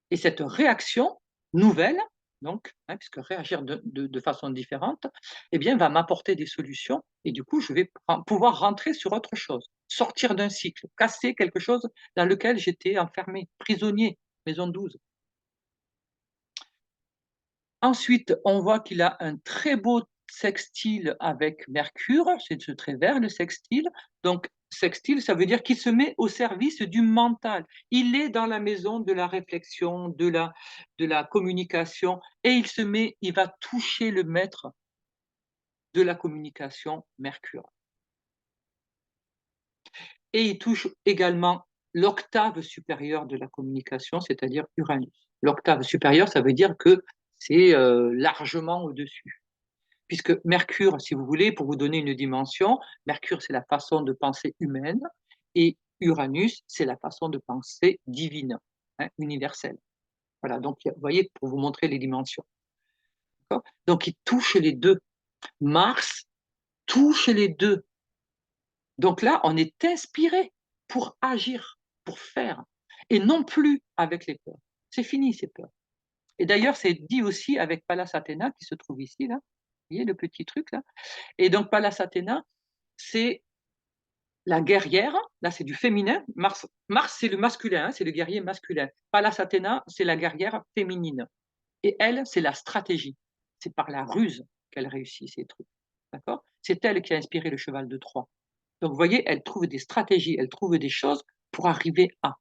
et cette réaction nouvelle, donc, hein, puisque réagir de façon différente, eh bien, va m'apporter des solutions et du coup, je vais pouvoir rentrer sur autre chose, sortir d'un cycle, casser quelque chose dans lequel j'étais enfermé, prisonnier, maison 12. Ensuite, on voit qu'il a un très beau sextile avec Mercure, c'est ce trait vert, le sextile. Donc, sextile, ça veut dire qu'il se met au service du mental. Il est dans la maison de la réflexion, de la communication, et il va toucher le maître de la communication, Mercure. Et il touche également l'octave supérieure de la communication, c'est-à-dire Uranus. L'octave supérieure, ça veut dire que c'est largement au-dessus. Puisque Mercure, si vous voulez, pour vous donner une dimension, Mercure, c'est la façon de penser humaine et Uranus, c'est la façon de penser divine, hein, universelle. Voilà, donc vous voyez, pour vous montrer les dimensions. Donc il touche les deux. Mars touche les deux. Donc là, on est inspiré pour agir, pour faire, et non plus avec les peurs. C'est fini ces peurs. Et d'ailleurs, c'est dit aussi avec Pallas Athéna qui se trouve ici, là. Vous voyez le petit truc là? Et donc Pallas Athéna, c'est la guerrière, là c'est du féminin. Mars c'est le masculin, hein, c'est le guerrier masculin. Pallas Athéna, c'est la guerrière féminine. Et elle, c'est la stratégie. C'est par la ruse qu'elle réussit ces trucs. D'accord? C'est elle qui a inspiré le cheval de Troie. Donc vous voyez, elle trouve des stratégies, elle trouve des choses pour arriver à.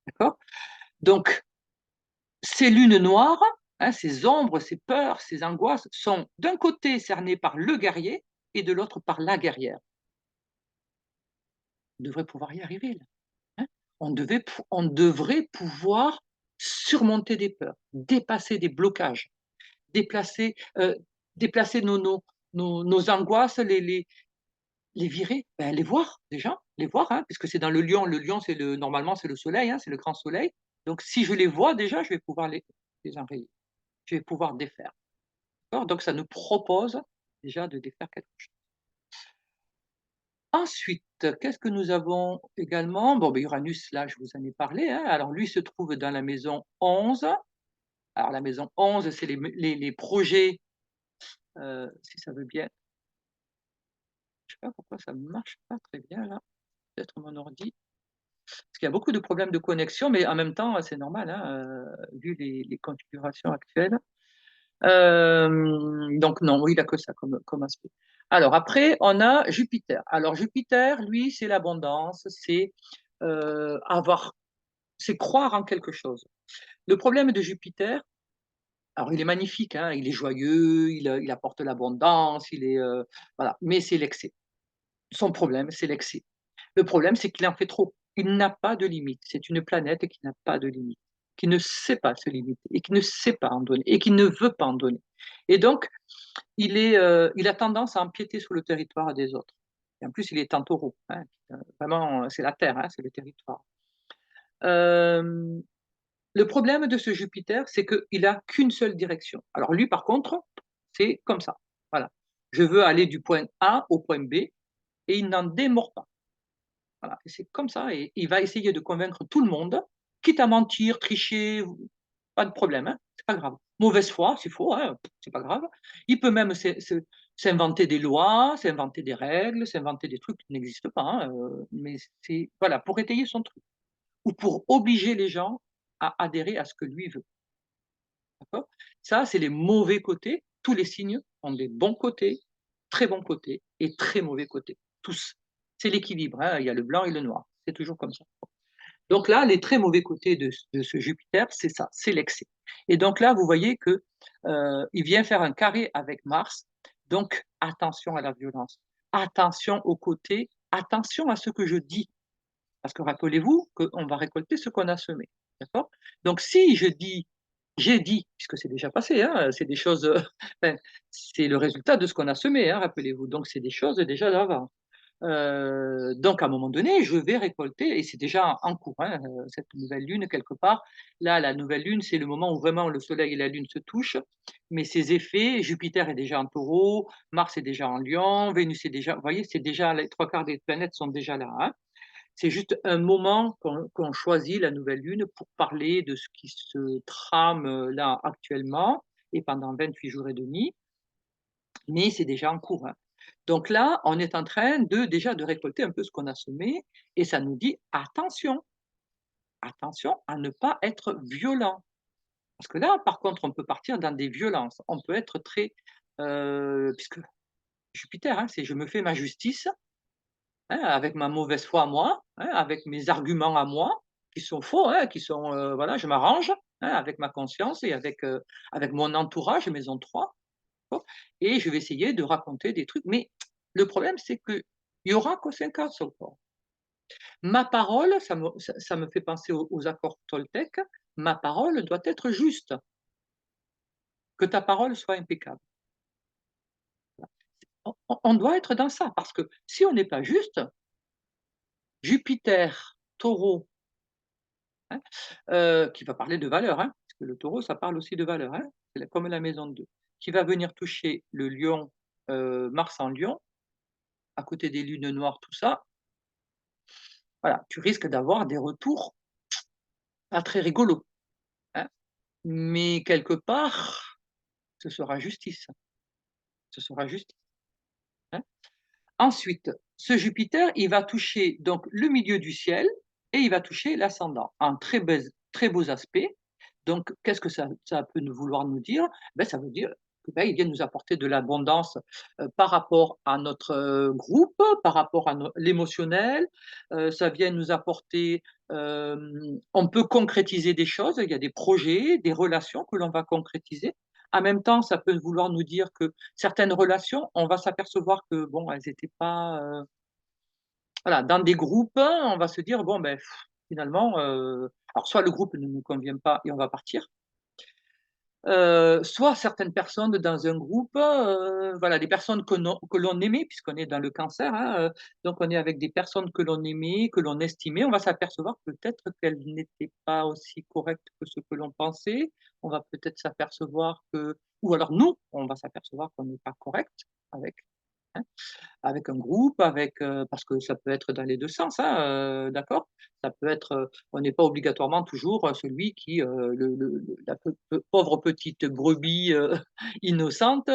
D'accord? Donc, ces lunes noires, hein, ces ombres, ces peurs, ces angoisses sont d'un côté cernées par le guerrier et de l'autre par la guerrière. On devrait pouvoir y arriver là, hein. On devrait pouvoir surmonter des peurs, dépasser des blocages, déplacer, déplacer nos angoisses, les virer, ben, les voir déjà, les voir, hein, puisque c'est dans le lion. Le lion, c'est normalement, c'est le soleil, hein, c'est le grand soleil. Donc si je les vois déjà, je vais pouvoir les enrayer. Je vais pouvoir défaire. D'accord? Donc ça nous propose déjà de défaire quelque chose. Ensuite, qu'est-ce que nous avons également? Bon, ben, Uranus, là, je vous en ai parlé, hein. Alors lui se trouve dans la maison 11. Alors la maison 11, c'est les projets, si ça veut bien, je sais pas pourquoi ça ne marche pas très bien là, peut-être mon ordi. Parce qu'il y a beaucoup de problèmes de connexion, mais en même temps, c'est normal, hein, vu les configurations actuelles. Donc non, oui, il a que ça comme aspect. Alors après, on a Jupiter. Alors Jupiter, lui, c'est l'abondance, avoir c'est croire en quelque chose. Le problème de Jupiter, alors il est magnifique, hein, il est joyeux, il apporte l'abondance, voilà, mais c'est l'excès. Son problème, c'est l'excès. Le problème, c'est qu'il en fait trop. Il n'a pas de limite. C'est une planète qui n'a pas de limite, qui ne sait pas se limiter et qui ne sait pas en donner et qui ne veut pas en donner. Et donc, il a tendance à empiéter sur le territoire des autres. Et en plus, il est en taureau, hein, vraiment, c'est la terre, hein, c'est le territoire. Euh, le problème de ce Jupiter, c'est qu'il n'a qu'une seule direction. Alors lui, par contre, c'est comme ça. Voilà. Je veux aller du point A au point B et il n'en démord pas. Voilà, et c'est comme ça et il va essayer de convaincre tout le monde, quitte à mentir, tricher, pas de problème, hein, c'est pas grave. Mauvaise foi, s'il faut, hein, c'est pas grave. Il peut même s'inventer des lois, s'inventer des règles, s'inventer des trucs qui n'existent pas, hein, mais c'est voilà, pour étayer son truc ou pour obliger les gens à adhérer à ce que lui veut, d'accord? Ça, c'est les mauvais côtés. Tous les signes ont des bons côtés, très bons côtés et très mauvais côtés, tous. C'est l'équilibre, hein, il y a le blanc et le noir, c'est toujours comme ça. Donc là, les très mauvais côtés de ce Jupiter, c'est ça, c'est l'excès. Et donc là, vous voyez que il vient faire un carré avec Mars. Donc attention à la violence, attention aux côtés, attention à ce que je dis. Parce que rappelez-vous qu'on va récolter ce qu'on a semé. D'accord? Donc si j'ai dit, puisque c'est déjà passé, hein, c'est des choses, enfin, c'est le résultat de ce qu'on a semé, hein, rappelez-vous. Donc c'est des choses déjà d'avant. Donc à un moment donné, je vais récolter et c'est déjà en cours, hein, cette nouvelle lune quelque part. Là, la nouvelle lune, c'est le moment où vraiment le soleil et la lune se touchent, mais ces effets, Jupiter est déjà en Taureau, Mars est déjà en Lion, Vénus est déjà, vous voyez, c'est déjà les 3/4 des planètes sont déjà là, hein. C'est juste un moment qu'on choisit la nouvelle lune pour parler de ce qui se trame, là actuellement et pendant 28 jours et demi, mais c'est déjà en cours, hein. Donc là, on est en train déjà de récolter un peu ce qu'on a semé et ça nous dit: «Attention, attention à ne pas être violent». Parce que là, par contre, on peut partir dans des violences. On peut être très, puisque Jupiter, hein, c'est je me fais ma justice, hein, avec ma mauvaise foi à moi, hein, avec mes arguments à moi, qui sont faux, hein, qui sont, voilà, je m'arrange, hein, avec ma conscience et avec mon entourage et mes entourages. Et je vais essayer de raconter des trucs. Mais le problème, c'est qu'il y aura conséquence encore. Ma parole, ça me fait penser aux accords Toltec, ma parole doit être juste, que ta parole soit impeccable. On doit être dans ça, parce que si on n'est pas juste, Jupiter, taureau, hein, qui va parler de valeurs, hein, parce que le taureau, ça parle aussi de valeurs, hein, comme la maison de 2, qui va venir toucher le lion, Mars en lion, à côté des lunes noires, tout ça, voilà, tu risques d'avoir des retours pas très rigolos, hein, mais quelque part, ce sera justice, ce sera justice, hein. Ensuite, ce Jupiter, il va toucher donc le milieu du ciel et il va toucher l'ascendant en très beaux aspects. Donc, qu'est-ce que ça peut nous vouloir nous dire? Ben, ça veut dire que, ben, il vient nous apporter de l'abondance, par rapport à notre, groupe, par rapport à l'émotionnel, ça vient nous apporter, on peut concrétiser des choses, il y a des projets, des relations que l'on va concrétiser. En même temps, ça peut vouloir nous dire que certaines relations, on va s'apercevoir que bon, elles étaient pas, voilà, dans des groupes, on va se dire: «Bon, ben, finalement, alors soit le groupe ne nous convient pas et on va partir, soit certaines personnes dans un groupe, voilà, des personnes que l'on aimait puisqu'on est dans le cancer, hein, donc on est avec des personnes que l'on aimait, que l'on estimait. On va s'apercevoir peut-être qu'elles n'étaient pas aussi correctes que ce que l'on pensait. On va peut-être s'apercevoir que ou alors nous, on va s'apercevoir qu'on n'est pas correct avec, hein. Avec un groupe, avec, parce que ça peut être dans les 2 sens, hein, d'accord? Ça peut être, on n'est pas obligatoirement toujours, celui qui, le la pauvre petite brebis, innocente,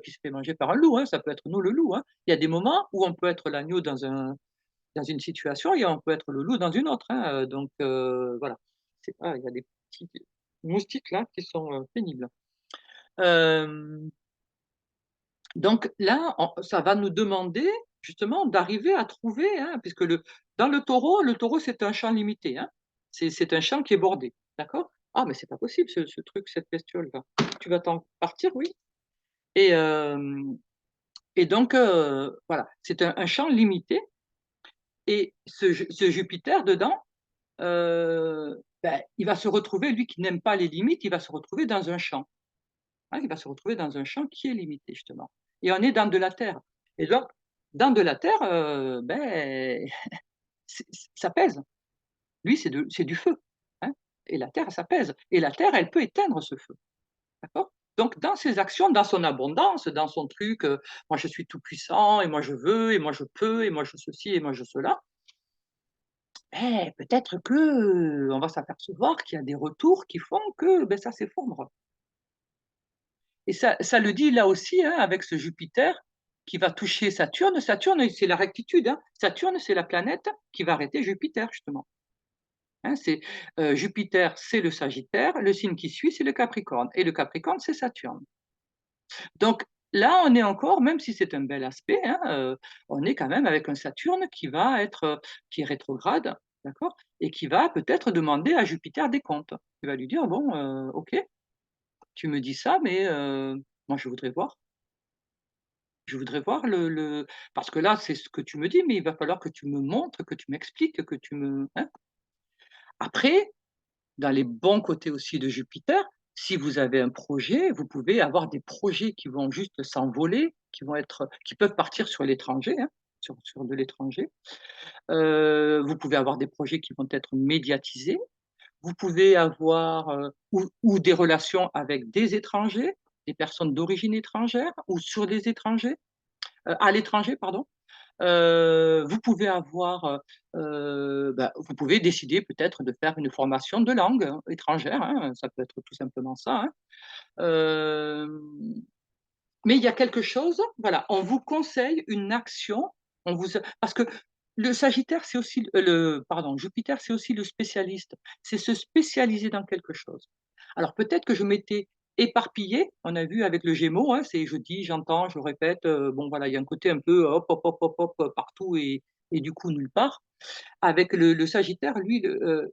qui se fait manger par un loup, hein. Ça peut être nous le loup, hein. Il y a des moments où on peut être l'agneau dans une situation et on peut être le loup dans une autre, hein, donc voilà. C'est pas il y a des petits moustiques là qui sont, pénibles. Hem Donc là, ça va nous demander justement d'arriver à trouver, hein, puisque dans le taureau, c'est un champ limité, hein. C'est un champ qui est bordé, d'accord? «Ah mais c'est pas possible ce truc, cette bestiole-là. Tu vas t'en partir? Oui» et donc voilà, c'est un champ limité et ce Jupiter dedans, il va se retrouver, lui qui n'aime pas les limites, il va se retrouver dans un champ. Hein, il va se retrouver dans un champ qui est limité justement et on est dans de la terre et donc dans de la terre, ça pèse. Lui, c'est du feu, hein et la terre, ça pèse et la terre, elle peut éteindre ce feu, d'accord? Donc dans ses actions, dans son abondance, dans son truc, «Moi je suis tout puissant et moi je veux et moi je peux et moi je ceci et moi je cela», peut-être que, on va s'apercevoir qu'il y a des retours qui font que, ça s'effondre. Et ça le dit là aussi, hein, avec ce Jupiter qui va toucher Saturne. Saturne, c'est la rectitude, hein. Saturne, c'est la planète qui va arrêter Jupiter justement, hein. Jupiter, c'est le Sagittaire, le signe qui suit, c'est le Capricorne et le Capricorne, c'est Saturne. Donc là, on est encore, même si c'est un bel aspect, hein, on est quand même avec un Saturne qui va être, qui est rétrograde, d'accord? Et qui va peut-être demander à Jupiter des comptes. Il va lui dire: «Bon, OK, tu me dis ça, mais moi je voudrais voir». Je voudrais voir parce que là, c'est ce que tu me dis, mais il va falloir que tu me montres, que tu m'expliques, que tu me hein? Après, dans les bons côtés aussi de Jupiter, si vous avez un projet, vous pouvez avoir des projets qui vont juste s'envoler, qui peuvent partir sur l'étranger, hein, sur de l'étranger. Vous pouvez avoir des projets qui vont être médiatisés. Vous pouvez avoir, ou des relations avec des étrangers, des personnes d'origine étrangère ou sur des étrangers, à l'étranger, pardon. Vous pouvez avoir, vous pouvez décider peut-être de faire une formation de langue, étrangère, hein, ça peut être tout simplement ça, hein. Hem, mais il y a quelque chose, voilà, on vous conseille une action, parce que le Sagittaire, c'est aussi le pardon, Jupiter, c'est aussi le spécialiste, c'est se spécialiser dans quelque chose. Alors peut-être que je m'étais éparpillée, on a vu avec le Gémeaux, hein, c'est je dis, j'entends, je répète, bon voilà, il y a un côté un peu hop, hop, hop, hop, hop, partout et du coup nulle part. Avec le Sagittaire, lui,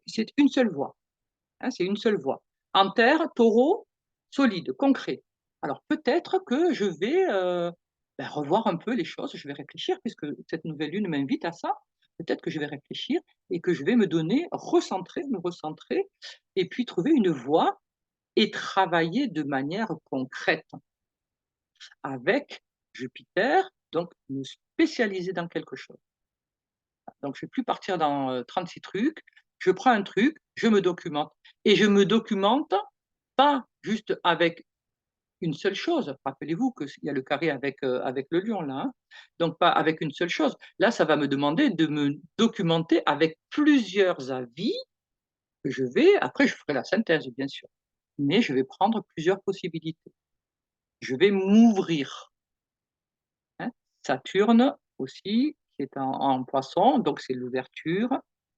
c'est une seule voix, hein, c'est une seule voix. En terre, Taureau, solide, concret. Alors peut-être que je vais, revoir un peu les choses, je vais réfléchir puisque cette nouvelle lune m'invite à ça. Peut-être que je vais réfléchir et que je vais me recentrer et puis trouver une voie et travailler de manière concrète avec Jupiter, donc me spécialiser dans quelque chose. Donc je ne vais plus partir dans, 36 trucs. Je prends un truc, je me documente et je me documente pas juste avec une seule chose. Rappelez-vous qu'il y a le carré avec le lion là, hein. Donc pas avec une seule chose. Là, ça va me demander de me documenter avec plusieurs avis que je vais après je ferai la synthèse bien sûr, mais je vais prendre plusieurs possibilités. Je vais m'ouvrir, hein. Saturne aussi, qui est en Poisson, donc c'est l'ouverture.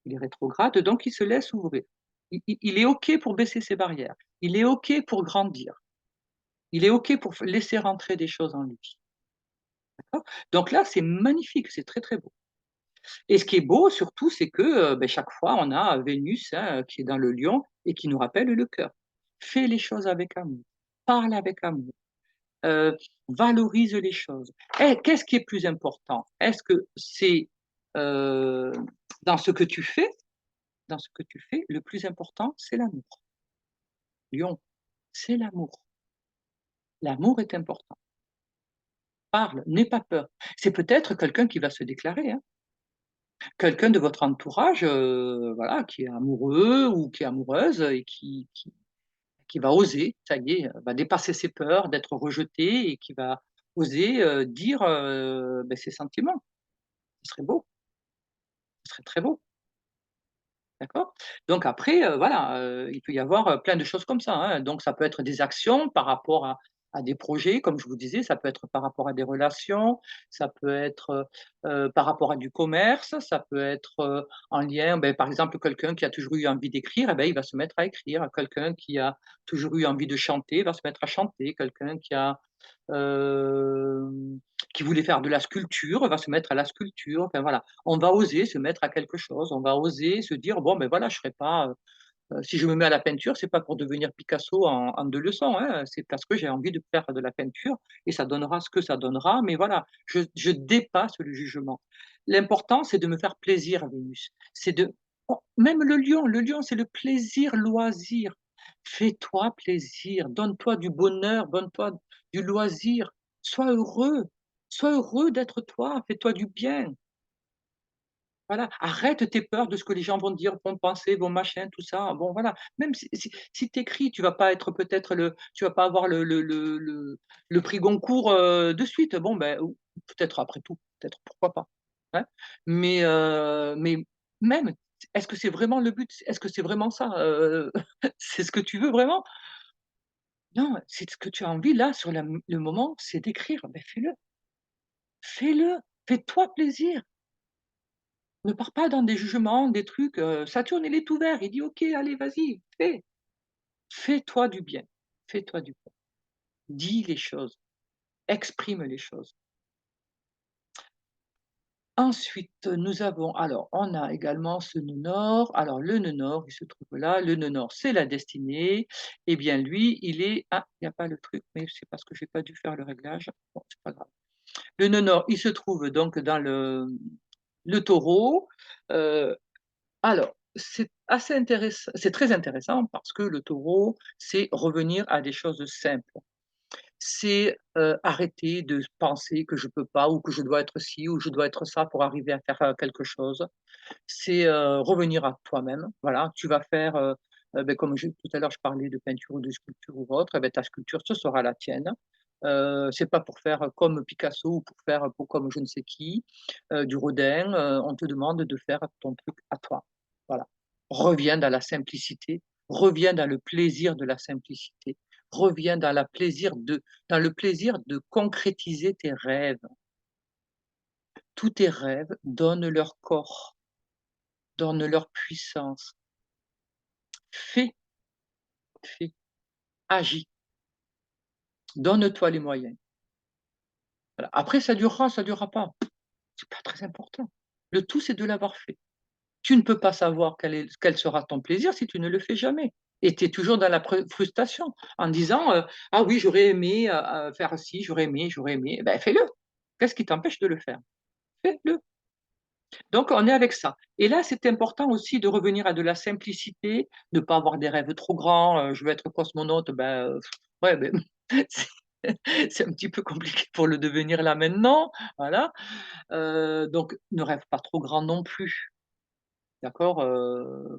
Il est rétrograde, donc il se laisse ouvrir. Il est OK pour baisser ses barrières. Il est OK pour grandir. Il est OK pour f laisser rentrer des choses en lui, d'accord? Donc là, c'est magnifique, c'est très, très beau et ce qui est beau surtout, c'est que, chaque fois, on a Vénus, hein, qui est dans le Lion et qui nous rappelle le cœur. Fais les choses avec amour, parle avec amour. Valorise les choses. Qu'est-ce qui est plus important? Est-ce que c'est, heu, dans ce que tu fais dans ce que tu fais, le plus important, c'est l'amour. Lion, c'est l'amour. L'amour est important. Parle, n'aie pas peur. C'est peut-être quelqu'un qui va se déclarer, hein. Quelqu'un de votre entourage, voilà, qui est amoureux ou qui est amoureuse et qui va oser, ça y est, va dépasser ses peurs d'être rejeté et qui va oser, dire, ses sentiments. Ce serait beau, ce serait très beau. D'accord? Donc après, voilà, il peut y avoir, plein de choses comme ça, hein. Donc ça peut être des actions par rapport à des projets, comme je vous disais, ça peut être par rapport à des relations, ça peut être, par rapport à du commerce, ça peut être, en lien, par exemple, quelqu'un qui a toujours eu envie d'écrire, il va se mettre à écrire. Quelqu'un qui a toujours eu envie de chanter, va se mettre à chanter. Quelqu'un hem, qui voulait faire de la sculpture, va se mettre à la sculpture. Enfin voilà, on va oser se mettre à quelque chose, on va oser se dire: «Bon, ben voilà, je serai pas, si je me mets à la peinture, c'est pas pour devenir Picasso en 2 leçons, hein, c'est parce que j'ai envie de faire de la peinture et ça donnera ce que ça donnera, mais voilà, je dépasse le jugement. L'important, c'est de me faire plaisir, Vénus. C'est de même le lion, c'est le plaisir, loisir. Fais-toi plaisir, donne-toi du bonheur, donne-toi du loisir. Sois heureux d'être toi, fais-toi du bien. Voilà, arrête tes peurs de ce que les gens vont dire, vont penser, vont machin, tout ça. Bon voilà, même si tu écris, tu vas pas avoir le prix Goncourt, de suite. Bon ou peut-être après tout, peut-être, pourquoi pas, hein? Mais même, est-ce que c'est vraiment le but? Est-ce que c'est vraiment ça, c'est ce que tu veux vraiment? Non, c'est ce que tu as envie là, sur le moment, c'est d'écrire. Fais-le, fais-le, fais-toi plaisir. Ne pars pas dans des jugements, des trucs, Saturne, il est tout vert, il dit: «OK, allez, vas-y, fais. Fais-toi du bien, fais-toi du bien. Dis les choses, exprime les choses». Ensuite, nous avons alors, on a également ce nœud nord. Alors le nœud nord, il se trouve là. Le nœud nord, c'est la destinée. Eh bien lui, il est il y a pas le truc, mais c'est parce que j'ai pas dû faire le réglage. Bon, c'est pas grave. Le nœud nord, il se trouve donc dans le Taureau. Heu Alors, c'est très intéressant parce que le taureau, c'est revenir à des choses simples. C'est, arrêter de penser que je peux pas ou que je dois être ci ou je dois être ça pour arriver à faire, quelque chose. C'est, revenir à toi-même. Voilà, tu vas faire, comme tout à l'heure je parlais de peinture ou de sculpture ou autre, ta sculpture, ce sera la tienne. C'est pas pour faire comme Picasso ou pour faire pour comme je ne sais qui, du Rodin, on te demande de faire ton truc à toi. Voilà. Reviens dans la simplicité, reviens dans le plaisir de la simplicité, reviens dans le plaisir de concrétiser tes rêves. Tous tes rêves donnent leur corps, donnent leur puissance. Fais, fais, agis, donne-toi les moyens. Voilà. Après ça durera pas, c'est pas très important. Le tout, c'est de l'avoir fait. Tu ne peux pas savoir quel sera ton plaisir si tu ne le fais jamais et tu es toujours dans la frustration en disant, «Ah oui, j'aurais aimé, faire ci, j'aurais aimé». Fais-le. Qu'est-ce qui t'empêche de le faire? Fais-le. Donc on est avec ça et là, c'est important aussi de revenir à de la simplicité, ne pas avoir des rêves trop grands, «Je veux être cosmonaute», ouais, c'est c'est un petit peu compliqué pour le devenir là maintenant, voilà, donc ne rêve pas trop grand non plus. D'accord?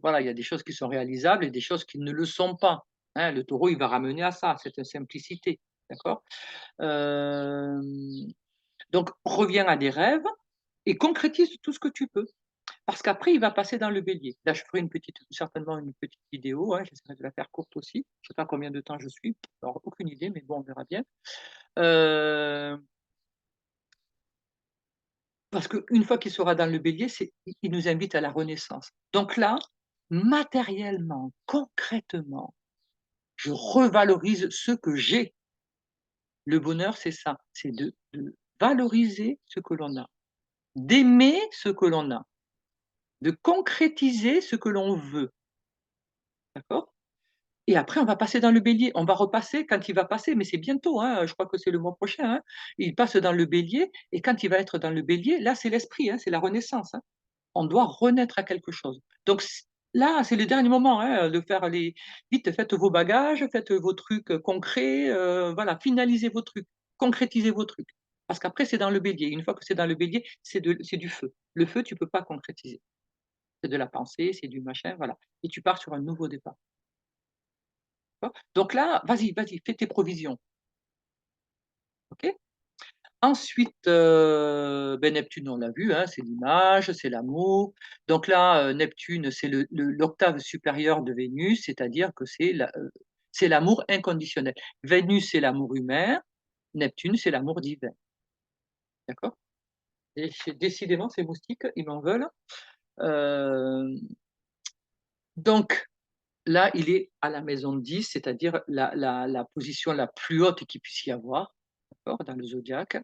Voilà, il y a des choses qui sont réalisables et des choses qui ne le sont pas, hein. Le taureau, il va ramener à ça, cette simplicité, d'accord? Hem, donc reviens à des rêves et concrétise tout ce que tu peux. Parce qu'après, il va passer dans le bélier. Là, je ferai certainement une petite vidéo, hein, j'essaierai de la faire courte aussi. Je sais pas combien de temps je suis, alors aucune idée, mais bon, on verra bien. Heu, Parce qu'une fois qu'il sera dans le bélier, il nous invite à la renaissance. Donc là, matériellement, concrètement, je revalorise ce que j'ai. Le bonheur, c'est ça, c'est de valoriser ce que l'on a, d'aimer ce que l'on a, de concrétiser ce que l'on veut, d'accord? Et après on va passer dans le bélier. On va repasser quand il va passer, mais c'est bientôt, hein, je crois que c'est le mois prochain, hein. Il passe dans le bélier et quand il va être dans le bélier, là, c'est l'esprit, hein, c'est la renaissance, hein. On doit renaître à quelque chose. Donc là, c'est le dernier moment, hein, de faire les vite, faites vos bagages, faites vos trucs, concrets, voilà, finalisez vos trucs, concrétisez vos trucs. Parce qu'après, c'est dans le bélier. Une fois que c'est dans le bélier, c'est du feu. Le feu, tu peux pas concrétiser. C'est de la pensée, c'est du machin, voilà, et tu pars sur un nouveau départ, d'accord? Donc là, vas-y, fais tes provisions, OK? Ensuite, Neptune, on l'a vu, hein, c'est l'image, c'est l'amour. Donc là, Neptune, c'est l'octave supérieure de Vénus, c'est-à-dire que c'est l'amour inconditionnel. Vénus, c'est l'amour humain, Neptune, c'est l'amour divin, d'accord? Et décidément, ces moustiques, ils m'en veulent. Hem, donc là, il est à la maison 10, c'est-à-dire la position la plus haute qu'il puisse y avoir, d'accord, dans le zodiaque.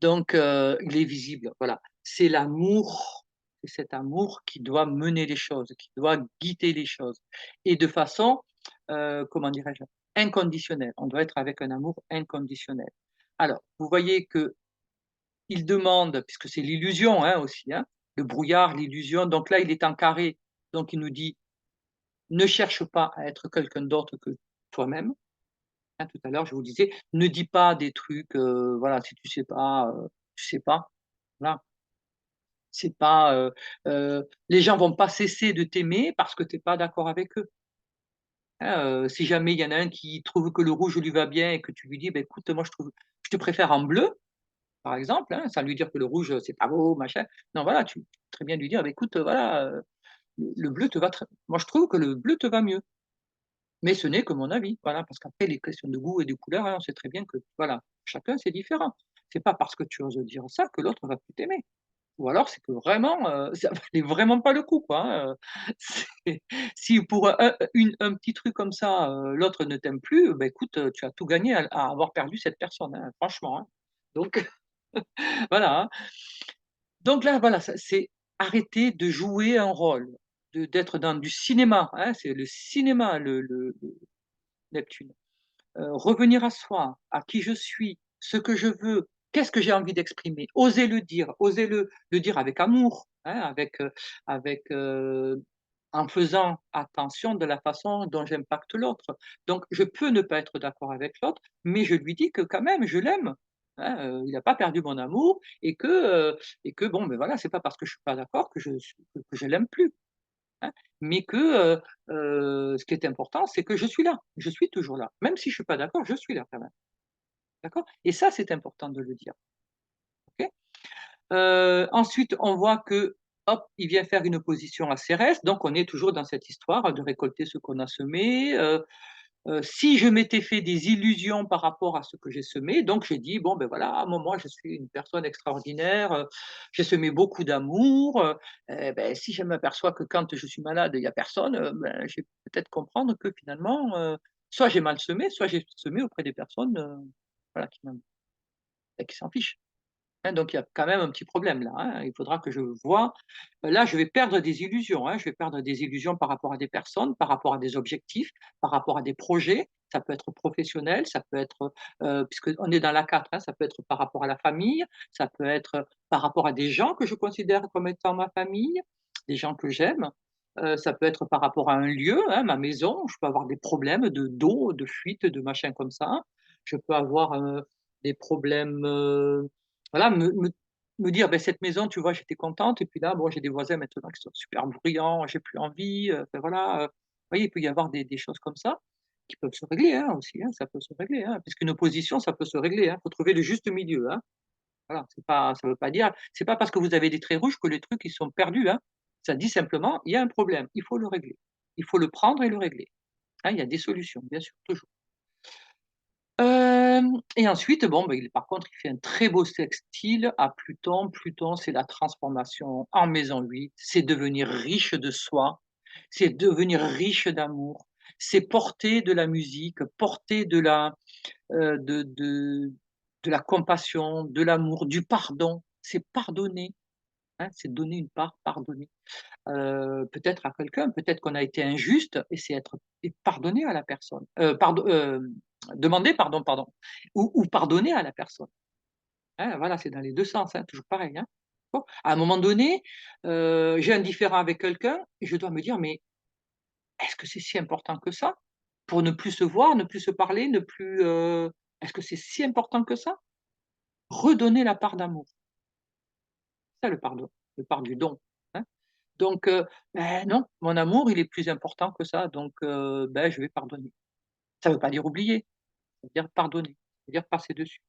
Donc il est visible, voilà. C'est l'amour, c'est cet amour qui doit mener les choses, qui doit guider les choses et de façon, comment dirais-je? Inconditionnelle. On doit être avec un amour inconditionnel. Alors, vous voyez qu'il demande, puisque c'est l'illusion, hein, aussi, hein, le brouillard, l'illusion, donc là, il est en carré, donc il nous dit: «Ne cherche pas à être quelqu'un d'autre que toi-même». Hein, tout à l'heure, je vous disais: «Ne dis pas des trucs, voilà, si tu sais pas, tu sais pas». Voilà. C'est pas, les gens vont pas cesser de t'aimer parce que tu es pas d'accord avec eux, hein, si jamais il y en a un qui trouve que le rouge lui va bien et que tu lui dis: «Beh, écoute, moi je te préfère en bleu», par exemple, hein, sans lui dire que le rouge, c'est pas beau, machin. Non, voilà, tu peux très bien lui dire: «Bah, écoute, voilà, le bleu te va très moi je trouve que le bleu te va mieux, mais ce n'est que mon avis», voilà, parce qu'après les questions de goût et de couleur, hein, on sait très bien que, voilà, chacun c'est différent. C'est pas parce que tu oses dire ça que l'autre va plus t'aimer. Ou alors c'est que vraiment, ça valait vraiment pas le coup quoi, hein, c'est si pour un petit truc comme ça, l'autre ne t'aime plus, bah, écoute, tu as tout gagné à avoir perdu cette personne, hein, franchement, hein. Donc voilà, hein. Donc là, voilà, ça c'est arrêter de jouer un rôle, d'être dans du cinéma, hein, c'est le cinéma le Neptune. Revenir à soi, à qui je suis, ce que je veux, qu'est-ce que j'ai envie d'exprimer? Oser le dire, oser le dire avec amour, hein, en faisant attention de la façon dont j'impacte l'autre. Donc je peux ne pas être d'accord avec l'autre, mais je lui dis que quand même je l'aime, hein, il n'a pas perdu mon amour et que bon, ben voilà, c'est pas parce que je suis pas d'accord que je l'aime plus. Hein, mais que, ce qui est important, c'est que je suis là, je suis toujours là. Même si je suis pas d'accord, je suis là quand même, d'accord? Et ça, c'est important de le dire, OK? Ensuite, on voit que, hop, il vient faire une opposition à Cérès, donc on est toujours dans cette histoire de récolter ce qu'on a semé, si je m'étais fait des illusions par rapport à ce que j'ai semé, donc j'ai dit: «Bon, ben, voilà, moi je suis une personne extraordinaire, j'ai semé beaucoup d'amour, si je m'aperçois que quand je suis malade, il y a personne, ben, je vais peut-être comprendre que finalement, soit j'ai mal semé, soit j'ai semé auprès des personnes, voilà, qui s'en fichent». Hein, donc il y a quand même un petit problème là, hein. Il faudra que je vois là, je vais perdre des illusions, hein. Je vais perdre des illusions par rapport à des personnes, par rapport à des objectifs, par rapport à des projets. Ça peut être professionnel, ça peut être, puisqu'on est dans la 4, hein, ça peut être par rapport à la famille, ça peut être, par rapport à des gens que je considère comme étant ma famille, des gens que j'aime. Ça peut être par rapport à un lieu, hein, ma maison. Je peux avoir des problèmes d'eau, de fuite, de machin comme ça. Je peux avoir, des problèmes, voilà, me dire: «Beh, cette maison, tu vois, j'étais contente et puis là, bon, j'ai des voisins maintenant qui sont super bruyants, j'ai plus envie», enfin voilà, vous voyez, il peut y avoir des choses comme ça qui peuvent se régler, hein, aussi, hein, ça peut se régler, hein, puisqu'une opposition, ça peut se régler, hein. Faut trouver le juste milieu, hein. Voilà, c'est pas ça veut pas dire c'est pas parce que vous avez des traits rouges que les trucs, ils sont perdus, hein. Ça dit simplement: «Il y a un problème, il faut le régler». Il faut le prendre et le régler, hein, il y a des solutions, bien sûr, toujours. Et ensuite, bon, il par contre, il fait un très beau sextile à Pluton. Pluton, c'est la transformation en maison 8, c'est devenir riche de soi, c'est devenir riche d'amour, c'est porter de la musique, porter de la compassion, de l'amour, du pardon. C'est pardonner, hein, c'est donner une part, pardonner. Peut-être à quelqu'un, peut-être qu'on a été injuste et c'est être et pardonner à la personne. Demander pardon, pardon, ou pardonner à la personne. Hein, voilà, c'est dans les 2 sens, hein, toujours pareil, hein. À un moment donné, j'ai un différend avec quelqu'un et je dois me dire: «Mais est-ce que c'est si important que ça? Pour ne plus se voir, ne plus se parler, ne plus, est-ce que c'est si important que ça?» Redonner la part d'amour, c'est ça le pardon, le part du don, hein. Donc non, mon amour, il est plus important que ça, donc je vais pardonner. Ça ne veut pas dire oublier, ça veut dire pardonner, ça veut dire passer dessus.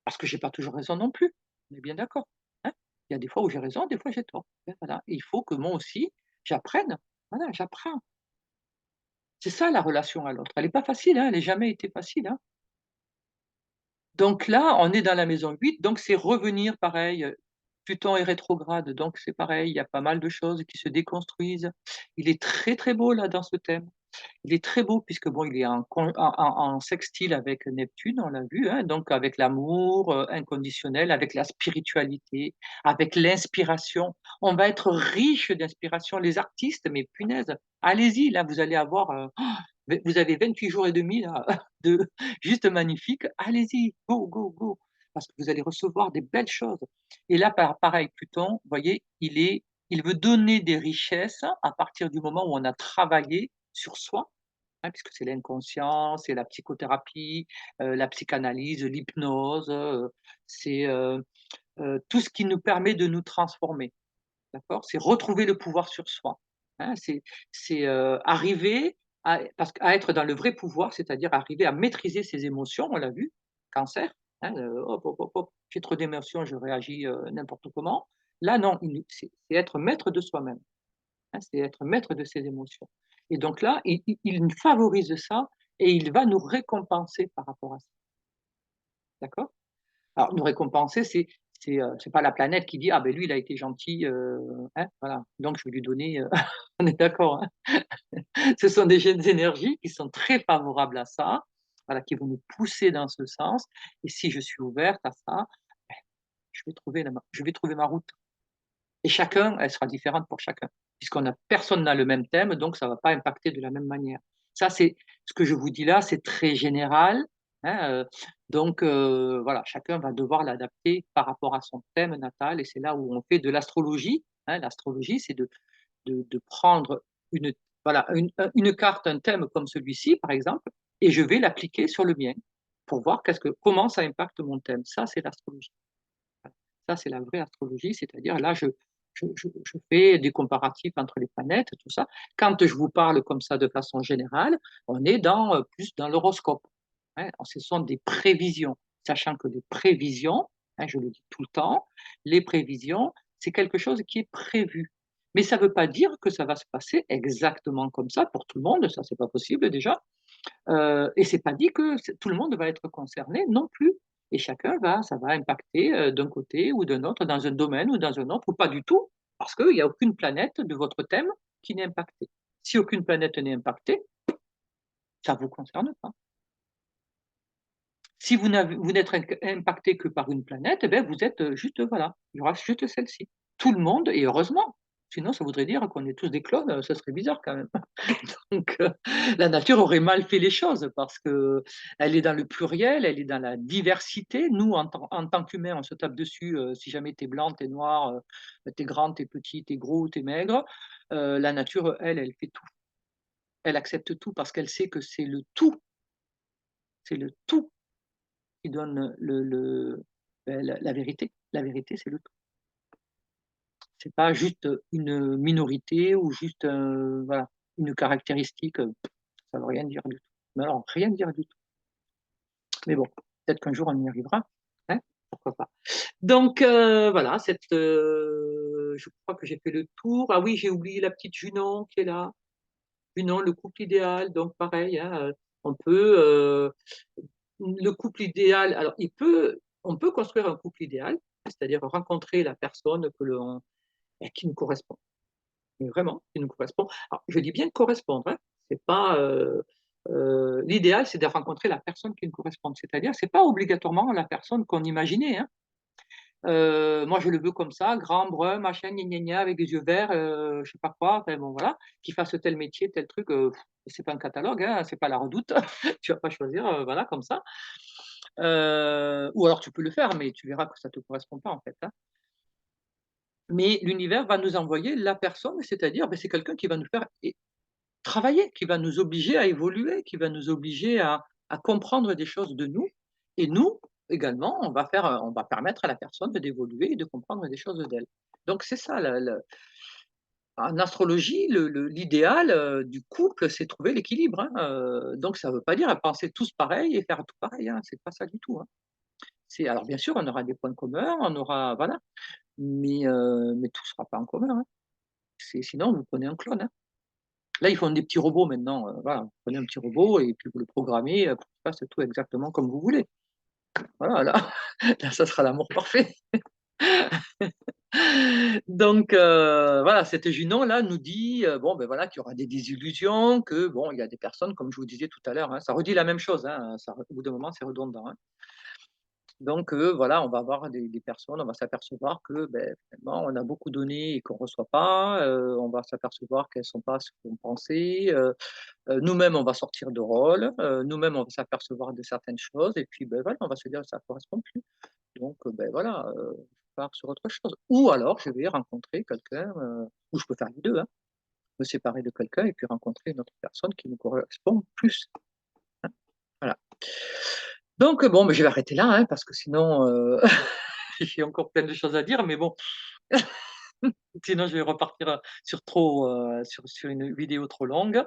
Parce que j'ai pas toujours raison non plus, on est bien d'accord, hein? Il y a des fois où j'ai raison, des fois j'ai tort, et voilà. Et il faut que moi aussi j'apprenne, voilà, j'apprends. C'est ça la relation à l'autre. Elle est pas facile, hein, elle est jamais été facile, hein. Donc là, on est dans la maison 8, donc c'est revenir pareil, Pluton est rétrograde, donc c'est pareil, il y a pas mal de choses qui se déconstruisent. Il est très, très beau là dans ce thème. Il est très beau puisque bon, il est en sextile avec Neptune, on l'a vu, hein, donc avec l'amour, inconditionnel, avec la spiritualité, avec l'inspiration. On va être riche d'inspiration. Les artistes, mais punaise, allez-y, là, vous allez avoir, vous avez 28 jours et demi là de juste magnifique. Allez-y, go, go, go, parce que vous allez recevoir des belles choses. Et là, pareil, Pluton, vous voyez, il veut donner des richesses à partir du moment où on a travaillé sur soi, hein, puisque c'est l'inconscient, c'est la psychothérapie, la psychanalyse, l'hypnose, c'est, tout ce qui nous permet de nous transformer, d'accord? C'est retrouver le pouvoir sur soi, hein, c'est arriver à être dans le vrai pouvoir, c'est-à-dire arriver à maîtriser ses émotions, on l'a vu, Cancer, hein, hop, hop, hop, hop, j'ai trop d'émotions, je réagis, n'importe comment. Là non, c'est être maître de soi-même. Hein, c'est être maître de ses émotions. Et donc là, il favorise ça et il va nous récompenser par rapport à ça, d'accord? Alors nous récompenser, c'est pas la planète qui dit: «Ah ben lui il a été gentil, hein, voilà, donc je vais lui donner», on est d'accord, hein? Ce sont des jeunes énergies qui sont très favorables à ça, voilà, qui vont nous pousser dans ce sens. Et si je suis ouverte à ça, beh, je vais trouver ma route. Et chacun, elle sera différente pour chacun, puisqu'on a personne n'a le même thème, donc ça va pas impacter de la même manière. Ça, c'est ce que je vous dis là, c'est très général, hein, donc voilà, chacun va devoir l'adapter par rapport à son thème natal et c'est là où on fait de l'astrologie, hein. L'astrologie, c'est de prendre une voilà, une carte, un thème comme celui-ci, par exemple, et je vais l'appliquer sur le mien pour voir comment ça impacte mon thème. Ça, c'est l'astrologie. Voilà. Ça, c'est la vraie astrologie, c'est-à-dire là, je fais des comparatifs entre les planètes, tout ça. Quand je vous parle comme ça de façon générale, on est plus dans l'horoscope, hein. Ce sont des prévisions, sachant que les prévisions, hein, je le dis tout le temps, les prévisions, c'est quelque chose qui est prévu. Mais ça ne veut pas dire que ça va se passer exactement comme ça pour tout le monde, ça, c'est pas possible déjà. Et c'est pas dit que tout le monde va être concerné non plus. Et chacun ça va impacter, d'un côté ou d'un autre, dans un domaine ou dans un autre, ou pas du tout, parce qu'il y a aucune planète de votre thème qui n'est impactée. Si aucune planète n'est impactée, ça vous concerne pas. Si vous n'êtes impacté que par une planète, eh beh, vous êtes, juste, voilà, il y aura juste celle-ci. Tout le monde, et heureusement, sinon ça voudrait dire qu'on est tous des clones, ça serait bizarre quand même. Donc la nature aurait mal fait les choses parce qu'elle est dans le pluriel, elle est dans la diversité. Nous, en tant qu'humains, on se tape dessus, si jamais tu es blanc, tu es noir, tu es grand, tu es petit, tu es gros, tu es maigre. La nature, elle fait tout. Elle accepte tout parce qu'elle sait que c'est le tout qui donne la vérité. La vérité, c'est le tout. C'est pas juste une minorité ou juste, voilà, une caractéristique, ça veut rien dire du tout. Mais alors rien dire du tout. Mais bon, peut-être qu'un jour on y arrivera, hein? Pourquoi pas? Donc voilà, je crois que j'ai fait le tour. Ah oui, j'ai oublié la petite Junon qui est là. Junon, le couple idéal, donc pareil, hein, on peut, le couple idéal, alors on peut construire un couple idéal, c'est-à-dire rencontrer la personne qui nous correspond, mais vraiment qui nous correspond. Alors je dis bien correspondre, hein, c'est pas, l'idéal, c'est de rencontrer la personne qui nous correspond. C'est-à-dire, c'est pas obligatoirement la personne qu'on imaginait, hein. Moi je le veux comme ça, grand, brun, machin, gna gna gna, avec des yeux verts, je sais pas quoi, enfin bon voilà, qu'il fasse tel métier, tel truc, c'est pas un catalogue, hein, c'est pas la Redoute. Tu vas pas choisir, voilà comme ça. Ou alors tu peux le faire, mais tu verras que ça te correspond pas en fait, hein. mais l'univers va nous envoyer la personne, c'est-à-dire, c'est quelqu'un qui va nous faire travailler, qui va nous obliger à évoluer, qui va nous obliger à comprendre des choses de nous et nous, également, on va permettre à la personne d'évoluer et de comprendre des choses d'elle. Donc c'est ça le en astrologie, l'idéal, du couple, c'est trouver l'équilibre, hein, donc ça ne veut pas dire penser tous pareil et faire tout pareil, hein, c'est pas ça du tout, hein. C'est alors bien sûr, on aura des points communs, on aura voilà, mais tout sera pas en commun, hein. C'est sinon vous prenez un clone, hein. Là, ils font des petits robots maintenant, voilà, vous prenez un petit robot et puis vous le programmez, pour qu'il fasse tout exactement comme vous voulez. Voilà, là là, ça sera l'amour parfait. Donc voilà, cette Junon-là nous dit, bon, voilà, qu'il y aura des désillusions, que bon, il y a des personnes, comme je vous disais tout à l'heure, hein, ça redit la même chose, hein, ça au bout d'un moment, c'est redondant, hein. Donc voilà, on va avoir des personnes, on va s'apercevoir que, finalement, on a beaucoup donné et qu'on ne reçoit pas, on va s'apercevoir qu'elles ne sont pas ce qu'on pensait, nous-mêmes, on va sortir de rôle, nous-mêmes, on va s'apercevoir de certaines choses et puis, voilà, on va se dire: «Ça ne correspond plus». Donc voilà, je pars sur autre chose. Ou alors je vais rencontrer quelqu'un, ou je peux faire les 2, hein. Me séparer de quelqu'un et puis rencontrer une autre personne qui me correspond plus, hein, voilà. Donc bon, je vais arrêter là, hein, parce que sinon, j'ai encore plein de choses à dire, mais bon, sinon je vais repartir, sur trop, sur une vidéo trop longue.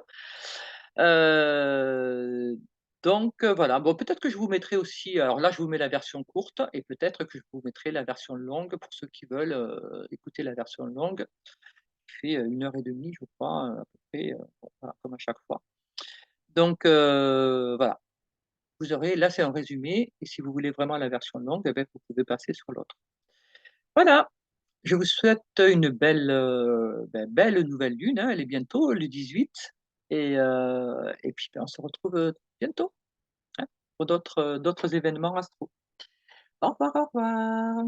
Heu, donc voilà, bon peut-être que je vous mettrai aussi alors là je vous mets la version courte et peut-être que je vous mettrai la version longue pour ceux qui veulent, écouter la version longue, qui fait, 1 heure et demie je crois, à peu près, bon voilà comme à chaque fois. Donc voilà, vous aurez là c'est un résumé et si vous voulez vraiment la version longue vous pouvez passer sur l'autre. Voilà, je vous souhaite une belle, belle nouvelle lune, hein, elle est bientôt le 18 et puis, on se retrouve, bientôt. Hein, pour d'autres événements astro. Au revoir, au revoir.